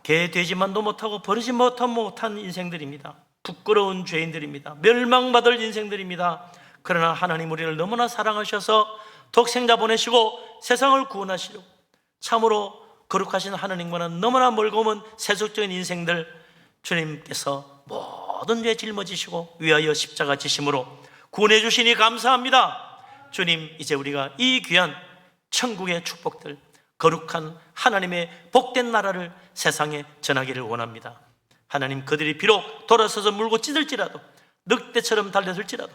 Speaker 2: 개 되지만도 못하고 버리지 못한 인생들입니다. 부끄러운 죄인들입니다. 멸망받을 인생들입니다. 그러나 하나님, 우리를 너무나 사랑하셔서 독생자 보내시고 세상을 구원하시려고 참으로 거룩하신 하나님과는 너무나 멀고 먼 세속적인 인생들, 주님께서 모든 죄 짊어지시고 위하여 십자가 지심으로 구원해 주시니 감사합니다. 주님, 이제 우리가 이 귀한 천국의 축복들, 거룩한 하나님의 복된 나라를 세상에 전하기를 원합니다. 하나님, 그들이 비록 돌아서서 물고 찢을지라도, 늑대처럼 달려들지라도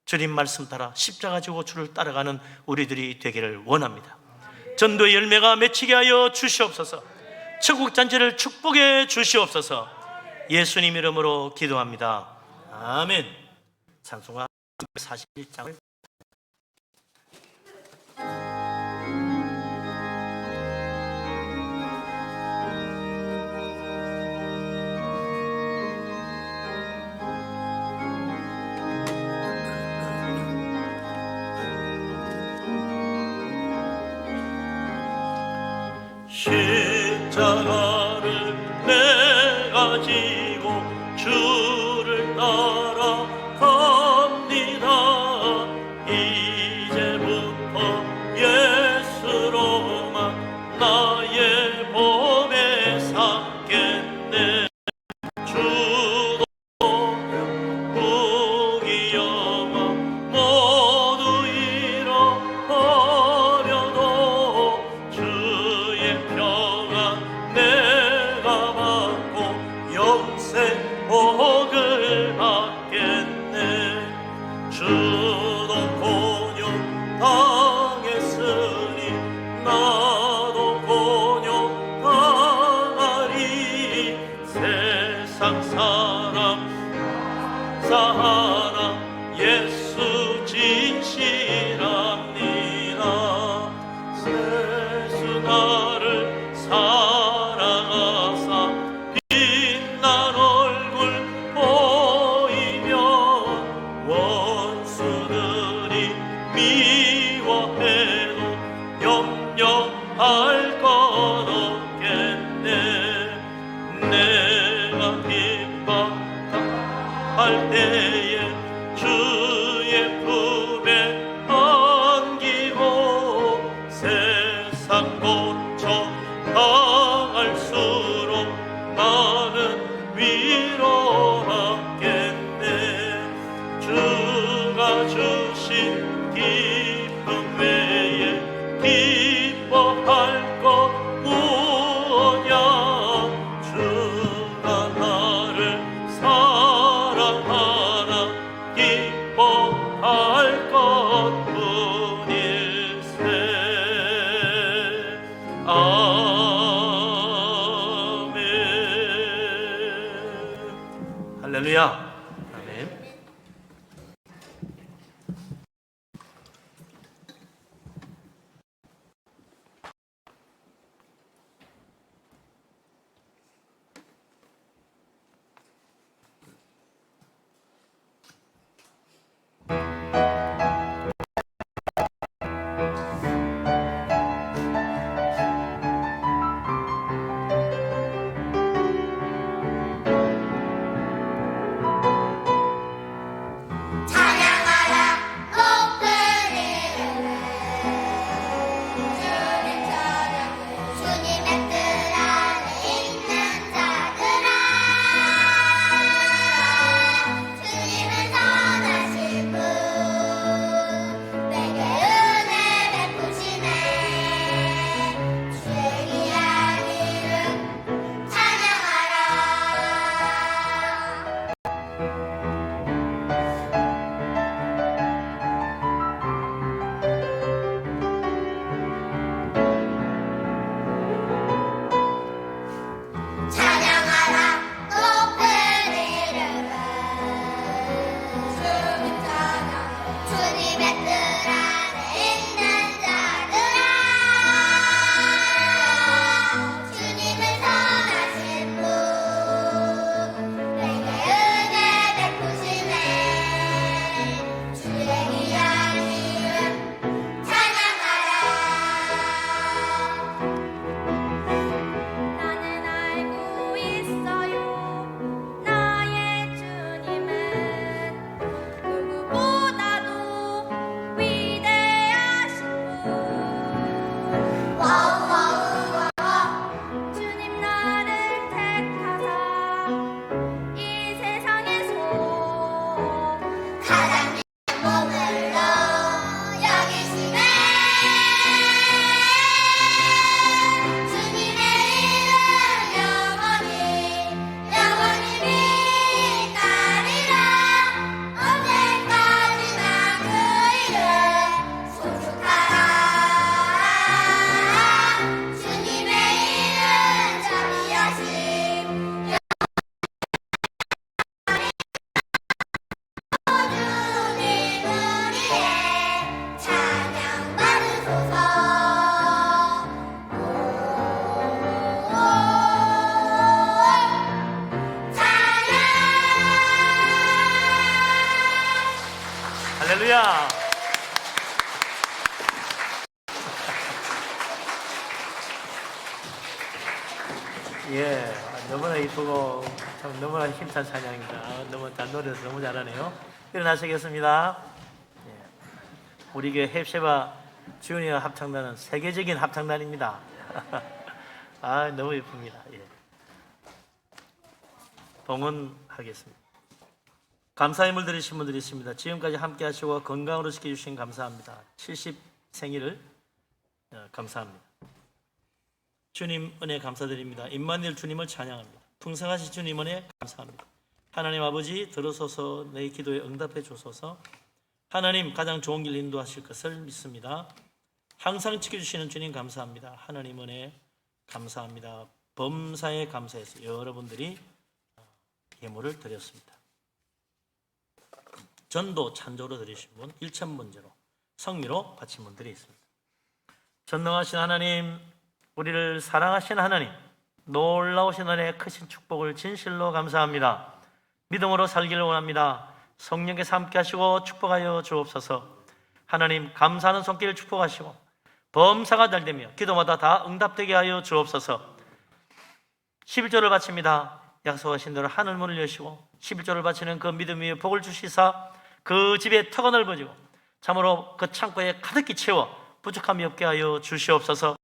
Speaker 2: 주님 말씀 따라 십자가 지고 주를 따라가는 우리들이 되기를 원합니다. 전도의 열매가 맺히게 하여 주시옵소서. 천국잔치를 축복해 주시옵소서. 예수님 이름으로 기도합니다. 아멘. 찬송가 41장을 십자가를 내가 지고 주를 따라갑니다. 이제부터 예수로만 나의 몸에 삼겠네. 주도 국이 영원 모두 잃어버려도 주의 평안 내 사랑 예수 진실합니다. 세수 나를 사랑하사 빛난 얼굴 보이면 원수들이 미워해도 염려할 것 없겠네. 내가 기뻐할 때에 주의 품에 안기고 세상 고쳐 당할수록 나는 위로받겠네. 주가 주신 기쁨 외에 기뻐할 것 무엇냐. 주가 나를 사랑하라 기뻐할 것뿐일세. 아멘. 할렐루야. 아멘. 할렐루야. 예, 너무나 이쁘고 참 너무나 힘찬 찬양입니다. 너무 잘 노래해서 너무 잘하네요. 일어나시겠습니다. 예, 우리 교회 헵쉐바 주니어 합창단은 세계적인 합창단입니다. 아, 너무 예쁩니다. 예. 봉헌하겠습니다. 감사의 물 드리신 분들이 있습니다. 지금까지 함께 하시고 건강으로 지켜주신 감사합니다. 70 생일을 감사합니다. 주님 은혜 감사드립니다. 임마누엘 주님을 찬양합니다. 풍성하신 주님 은혜 감사합니다. 하나님 아버지 들어서서 내 기도에 응답해 주소서. 하나님 가장 좋은 길 인도하실 것을 믿습니다. 항상 지켜주시는 주님 감사합니다. 하나님 은혜 감사합니다. 범사에 감사해서 여러분들이 예물을 드렸습니다. 전도 찬조로 드리신 분 1,000번째로 성미로 바친 분들이 있습니다. 전능하신 하나님, 우리를 사랑하신 하나님, 놀라우신 은혜의 크신 축복을 진실로 감사합니다. 믿음으로 살기를 원합니다. 성령께서 함께 하시고 축복하여 주옵소서. 하나님, 감사하는 손길 축복하시고 범사가 잘 되며 기도마다 다 응답되게 하여 주옵소서. 11조를 바칩니다. 약속하신 대로 하늘 문을 여시고 11조를 바치는 그 믿음 위에 복을 주시사 그 집에 터가 넓어지고 참으로 그 창고에 가득히 채워 부족함이 없게 하여 주시옵소서.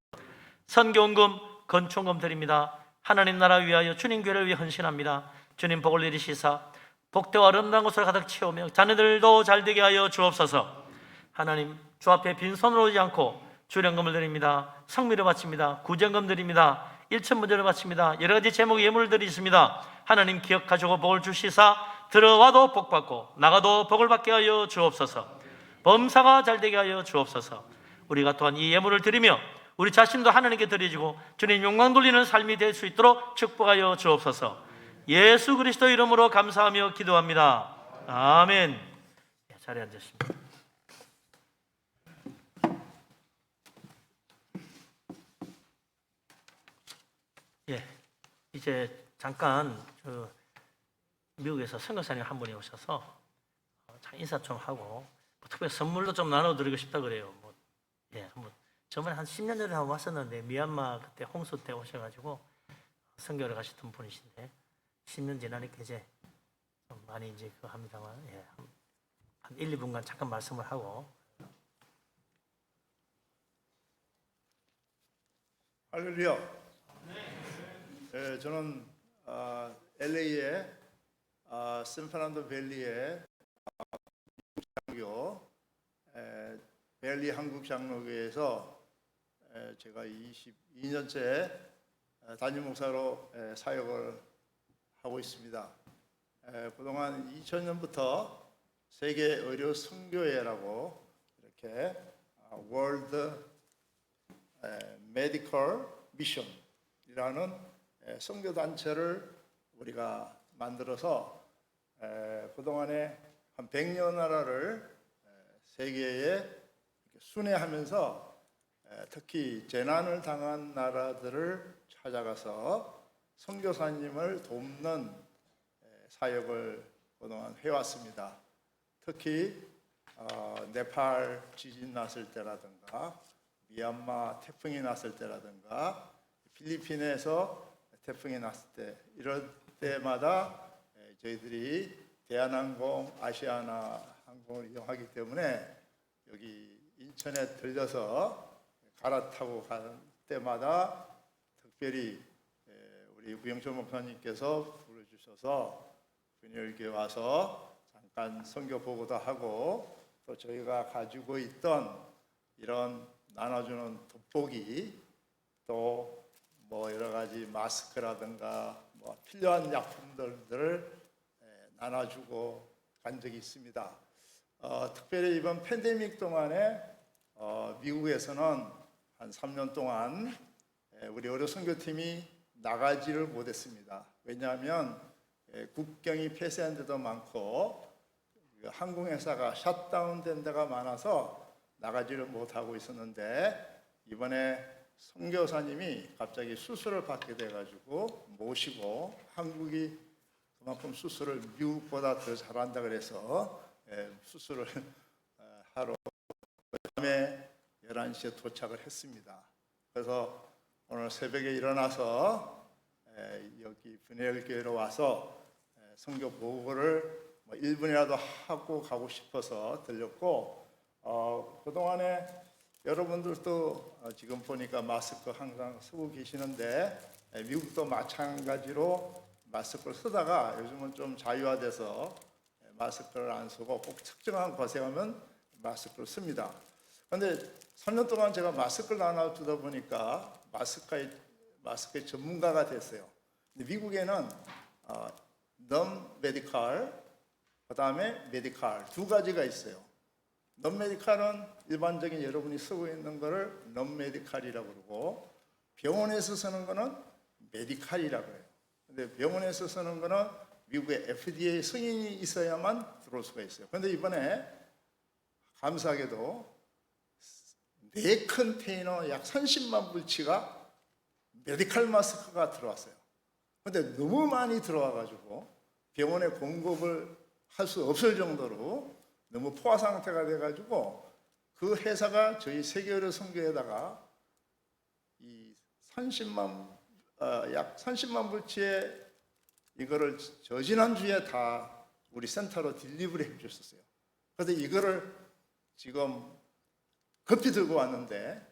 Speaker 2: 선교원금, 건축금 드립니다. 하나님 나라 위하여 주님 교회를 위해 헌신합니다. 주님 복을 내리시사 복되와 아름다운 것을 가득 채우며 자녀들도 잘되게 하여 주옵소서. 하나님, 주 앞에 빈손으로 오지 않고 주량금을 드립니다. 성미를 바칩니다. 구정금 드립니다. 1,000번째를 바칩니다. 여러 가지 제목의 예물을 드리십니다. 하나님 기억하시고 복을 주시사 들어와도 복 받고 나가도 복을 받게 하여 주옵소서. 범사가 잘되게 하여 주옵소서. 우리가 또한 이 예물을 드리며 우리 자신도 하나님께 드려지고 주님 영광 돌리는 삶이 될 수 있도록 축복하여 주옵소서. 예수 그리스도 이름으로 감사하며 기도합니다. 아멘. 자리에 앉으십니다. 예, 이제 잠깐 미국에서 선교사님 한 분이 오셔서 인사 좀 하고 특별히 선물도 좀 나눠드리고 싶다 그래요. 한번 저번에 한 10년 전에 한번 왔었는데 미얀마 그때 홍수 때 오셔가지고 선교를 가셨던 분이신데 10년 지나니까 이제 좀 많이 이제 그거 합니다만 한 1, 2분간 잠깐 말씀을 하고.
Speaker 5: 할렐루야. 저는 LA의 샌프란도 밸리의 장로교 밸리 한국 장로교에서 제가 22년째 담임 목사로 사역을 하고 있습니다. 그동안 2000년부터 세계 의료 선교회라고 이렇게 월드 메디컬 미션이라는 선교 단체를 우리가 만들어서 그동안에 한 100여 나라를 세계에 순회하면서 특히 재난을 당한 나라들을 찾아가서 선교사님을 돕는 사역을 그동안 해왔습니다. 특히 네팔 지진 났을 때라든가 미얀마 태풍이 났을 때라든가 필리핀에서 태풍이 났을 때 이럴 때마다 저희들이 대한항공, 아시아나 항공을 이용하기 때문에 여기 인천에 들려서 갈아타고 가는 때마다 특별히 우리 우영철 목사님께서 불러주셔서 분열교에 와서 잠깐 선교 보고도 하고 또 저희가 가지고 있던 이런 나눠주는 돋보기 또 뭐 여러 가지 마스크라든가 뭐 필요한 약품들을 나눠주고 간 적이 있습니다. 특별히 이번 팬데믹 동안에 미국에서는 한 3년 동안 우리 의료 선교팀이 나가지를 못했습니다. 왜냐하면 국경이 폐쇄한 데도 많고 항공회사가 셧다운된 데가 많아서 나가지를 못하고 있었는데 이번에 선교사님이 갑자기 수술을 받게 돼가지고 모시고 한국이 그만큼 수술을 미국보다 더 잘한다 그래서 수술을 하러 밤에 11시에 도착을 했습니다. 그래서 오늘 새벽에 일어나서 여기 분해교회로 와서 선교 보고를 1분이라도 하고 가고 싶어서 들렸고 그동안에 여러분들도 지금 보니까 마스크 항상 쓰고 계시는데 미국도 마찬가지로 마스크를 쓰다가 요즘은 좀 자유화돼서 마스크를 안 쓰고 꼭 특정한 곳에 가면 마스크를 씁니다. 그런데 3년 동안 제가 마스크를 나눠주다 보니까 마스크의 전문가가 됐어요. 근데 미국에는 non-medical, 그 다음에 medical 두 가지가 있어요. non-medical은 일반적인 여러분이 쓰고 있는 거를 non-medical이라고 그러고 병원에서 쓰는 거는 medical이라고 해요. 근데 병원에서 쓰는 거는 미국의 FDA 승인이 있어야만 들어올 수가 있어요. 그런데 이번에 감사하게도 4컨테이너 약 30만 불치가 메디컬 마스크가 들어왔어요. 그런데 너무 많이 들어와가지고 병원에 공급을 할 수 없을 정도로 너무 포화 상태가 돼가지고 그 회사가 저희 세계의료 선교에다가 이 약 30만 불치의 이거를 저지난주에 다 우리 센터로 딜리버리 해주셨어요. 그런데 이거를 지금 급히 들고 왔는데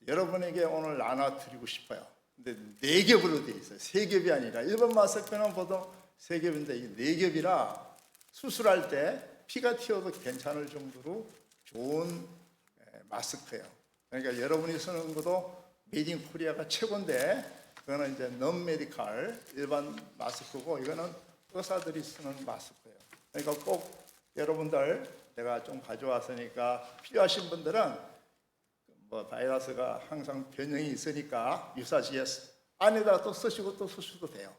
Speaker 5: 여러분에게 오늘 나눠드리고 싶어요. 근데 4겹으로 되어 있어요. 3겹이 아니라 일반 마스크는 보통 3겹인데 이 4겹이라 수술할 때 피가 튀어도 괜찮을 정도로 좋은 마스크예요. 그러니까 여러분이 쓰는 것도 메이드 인 코리아가 최고인데 그거는 이제 non 메디컬 일반 마스크고 이거는 의사들이 쓰는 마스크예요. 그러니까 꼭 여러분들 내가 좀 가져왔으니까 필요하신 분들은 뭐 바이러스가 항상 변형이 있으니까 유사시에 안에다 또 쓰시고 또 쓰셔도 돼요.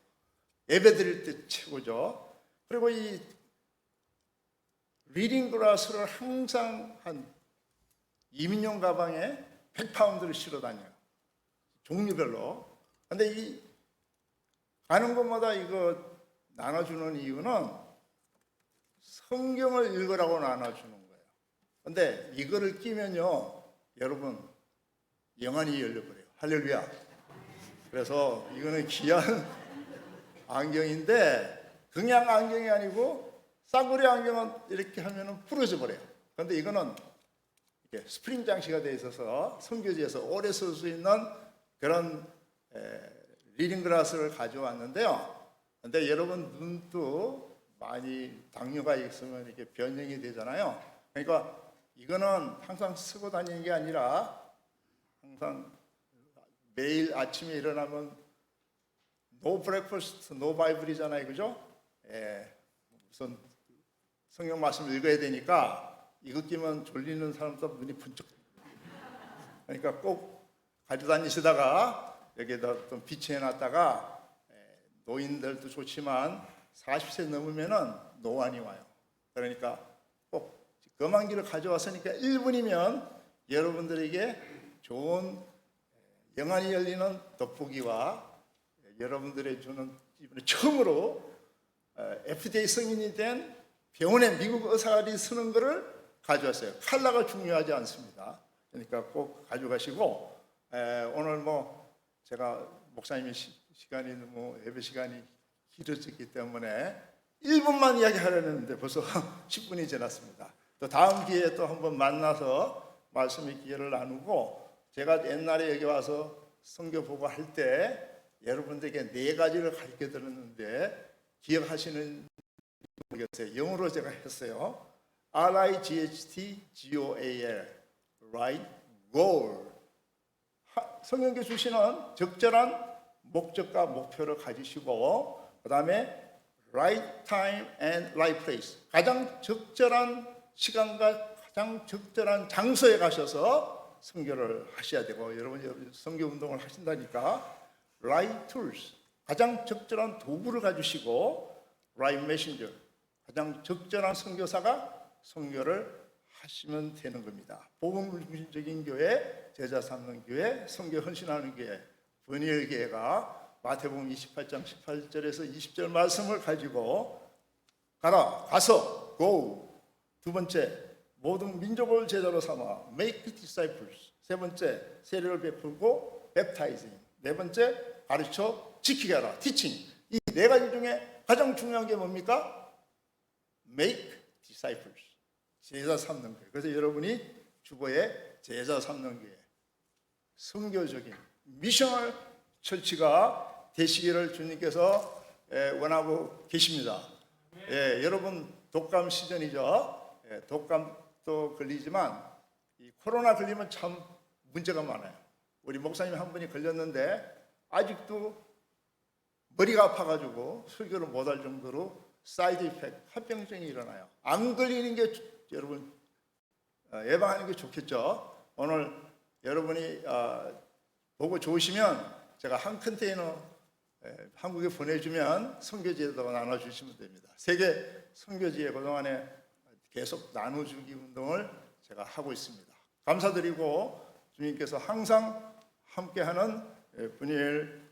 Speaker 5: 예배 드릴 때 최고죠. 그리고 이 리딩 글라스를 항상 한 이민용 가방에 100파운드를 실어 다녀요. 종류별로. 근데 이 가는 곳마다 이거 나눠주는 이유는 성경을 읽으라고 나눠주는 거예요. 근데 이거를 끼면요, 여러분 영안이 열려버려요. 할렐루야. 그래서 이거는 귀한 안경인데 그냥 안경이 아니고 쌍거리 안경은 이렇게 하면은 부러져 버려요. 그런데 이거는 이렇게 스프링 장치가 되어 있어서 선교지에서 오래 쓸 수 있는 그런 리딩 글라스를 가져왔는데요. 근데 여러분 눈도 많이 당뇨가 있으면 이렇게 변형이 되잖아요. 그러니까 이거는 항상 쓰고 다니는 게 아니라 항상 매일 아침에 일어나면 No breakfast, no Bible이잖아요, 그죠? 우선 성경 말씀 읽어야 되니까 이거 끼면 졸리는 사람도 눈이 번쩍. 그러니까 꼭 가지고 다니시다가 여기다 좀 비치해 놨다가 노인들도 좋지만 40세 넘으면은 노안이 와요. 그러니까 꼭 검안기를 가져왔으니까 1분이면 여러분들에게 좋은 영안이 열리는 돋보기와 여러분들의 주는 이번에 처음으로 FDA 승인이 된 병원에 미국 의사들이 쓰는 거를 가져왔어요. 컬러가 중요하지 않습니다. 그러니까 꼭 가져가시고 오늘 뭐 제가 목사님의 시간이 너무 예배 시간이 길어졌기 때문에 1분만 이야기하려고 했는데 벌써 10분이 지났습니다. 또 다음 기회에 또 한번 만나서 말씀의 기회를 나누고 제가 옛날에 여기 와서 선교 보고 할 때 여러분들에게 4가지를 가르쳐 드렸는데 기억하시는 모르겠어요. 영어로 제가 했어요. RIGHT-GOAL Right Goal. 성경에 주시는 적절한 목적과 목표를 가지시고 그 다음에 Right Time and Right Place. 가장 적절한 시간과 가장 적절한 장소에 가셔서 선교를 하셔야 되고 여러분이 선교 운동을 하신다니까 Right Tools. 가장 적절한 도구를 가지시고 Right Messenger. 가장 적절한 선교사가 선교를 하시면 되는 겁니다. 복음중심적인 교회, 제자 삼는 교회, 선교 헌신하는 교회, 분열 교회가 마태복음 28장 18절에서 20절 말씀을 가지고 가서 go. 두 번째, 모든 민족을 제자로 삼아 make disciples. 세 번째, 세례를 베풀고 baptizing. 네 번째, 가르쳐 지키게 하라 teaching. 이 4가지 중에 가장 중요한 게 뭡니까? make disciples. 제자 삼는 교회. 그래서 여러분이 주보에 제자 삼는 교회, 선교적인 미셔널 처치가 되시기를 주님께서 원하고 계십니다. 여러분 독감 시즌이죠. 독감도 걸리지만 이 코로나 걸리면 참 문제가 많아요. 우리 목사님 한 분이 걸렸는데 아직도 머리가 아파가지고 설교를 못할 정도로 사이드 이펙트, 합병증이 일어나요. 안 걸리는 게 여러분 예방하는 게 좋겠죠. 오늘 여러분이 보고 좋으시면 제가 한 컨테이너 한국에 보내주면 선교지에다가 나눠주시면 됩니다. 세계 선교지에 그동안에 계속 나눠주기 운동을 제가 하고 있습니다. 감사드리고 주님께서 항상 함께하는 분이엘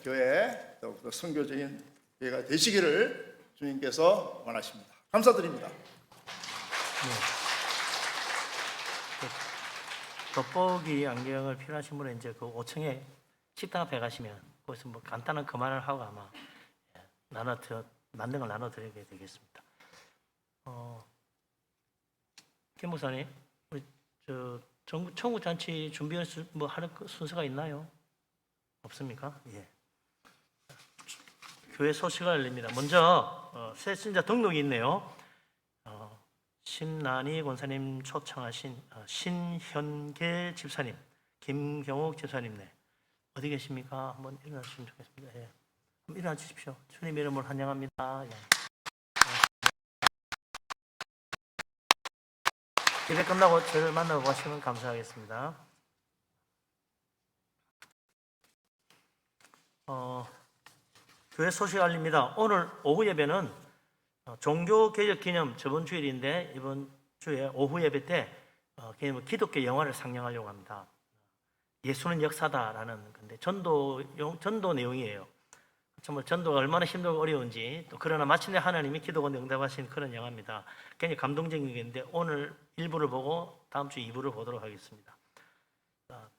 Speaker 5: 교회 더욱더 선교적인 교회가 되시기를 주님께서 원하십니다. 감사드립니다.
Speaker 2: 돋보기 안경을 필요하신 분은 이제 그 5층에 식당 앞에 가시면 거기서 뭐 간단한 그만을 하고 아마 만든 걸 나눠드리게 되겠습니다. 김 목사님, 우리 청구 잔치 준비할 뭐 하는 순서가 있나요? 없습니까? 예. 교회 소식을 알립니다. 먼저 새 신자 등록이 있네요. 심난희 권사님 초청하신 신현계 집사님, 김경옥 집사님, 네. 어디 계십니까? 한번 일어나주시면 좋겠습니다. 예. 일어나 주십시오. 주님 이름으로 환영합니다. 예. 예배 끝나고 저를 만나고 가시면 감사하겠습니다. 교회 소식 알립니다. 오늘 오후 예배는 종교개혁 기념 저번 주일인데 이번 주에 오후 예배 때 기독교 영화를 상영하려고 합니다. 예수는 역사다라는 건데 전도 내용이에요. 정말 전도가 얼마나 힘들고 어려운지 또 그러나 마침내 하나님이 기도가 응답하신 그런 영화입니다. 굉장히 감동적인 얘기인데 오늘 1부를 보고 다음 주 2부를 보도록 하겠습니다.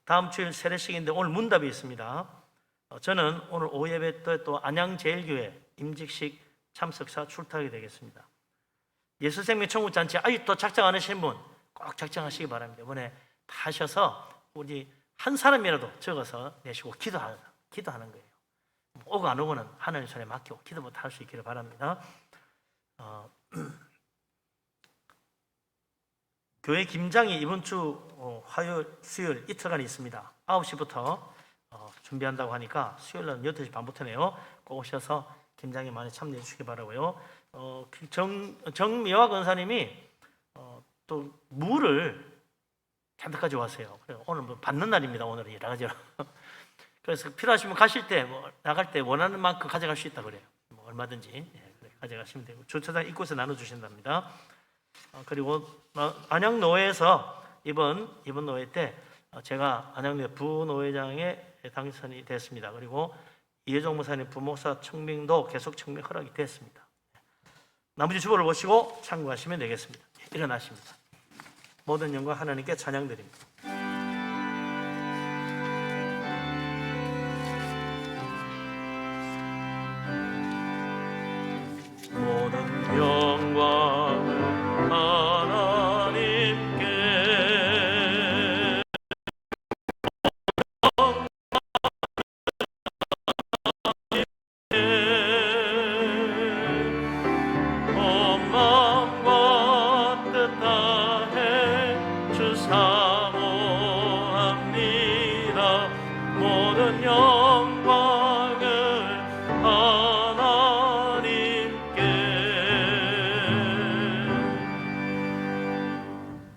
Speaker 2: 다음 주일 세례식인데 오늘 문답이 있습니다. 저는 오늘 오후 예배 때 또 안양제일교회 임직식 참석사 출탁이 되겠습니다. 예수생명 청구잔치 아직도 작정 안 하신 분 꼭 작정하시기 바랍니다. 이번에 다 하셔서 우리 한 사람이라도 적어서 내시고 기도하는 거예요. 오고 안 오고는 하나님 손에 맡기고 기도부터 할 수 있기를 바랍니다. 교회 김장이 이번 주 화요일, 수요일 이틀간 있습니다. 9시부터 준비한다고 하니까 수요일날 8시 반부터네요. 꼭 오셔서 김장에 많이 참여해 주시기 바라고요. 정미화 권사님이 또 물을 잔뜩 가져왔어요. 오늘 뭐 받는 날입니다. 오늘은 여러 가지로. 그래서 필요하시면 가실 때 나갈 때 원하는 만큼 가져갈 수 있다 그래요. 뭐 얼마든지 가져가시면 되고 주차장 입구에서 나눠주신답니다. 그리고 안양노회에서 이번 노회 때 제가 안양노회 부노회장에 당선이 됐습니다. 그리고 이혜종 목사님 부목사 청빙도 계속 청빙 허락이 됐습니다. 나머지 주보를 보시고 참고하시면 되겠습니다. 일어나십니다. 모든 영광 하나님께 찬양드립니다. 모든 영광을 하나님께 온 마음과 뜻 다해 주 사모합니다. 모든 영광을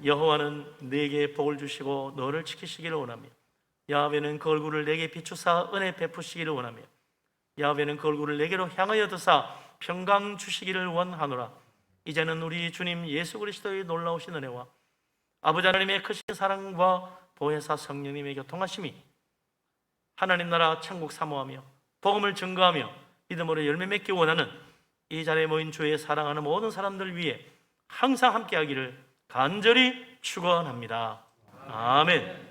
Speaker 2: 여호와는 네게 복을 주시고 너를 지키시기를 원하며 야훼는 그 얼굴을 내게 비추사 은혜 베푸시기를 원하며 야훼는 그 얼굴을 내게로 향하여 드사 평강 주시기를 원하노라. 이제는 우리 주님 예수 그리스도의 놀라우신 은혜와 아버지 하나님의 크신 사랑과 보혜사 성령님의 교통하심이 하나님 나라 천국 사모하며 복음을 증거하며 믿음으로 열매 맺기 원하는 이 자리에 모인 주의 사랑하는 모든 사람들 위해 항상 함께하기를 간절히 축원합니다. 아멘.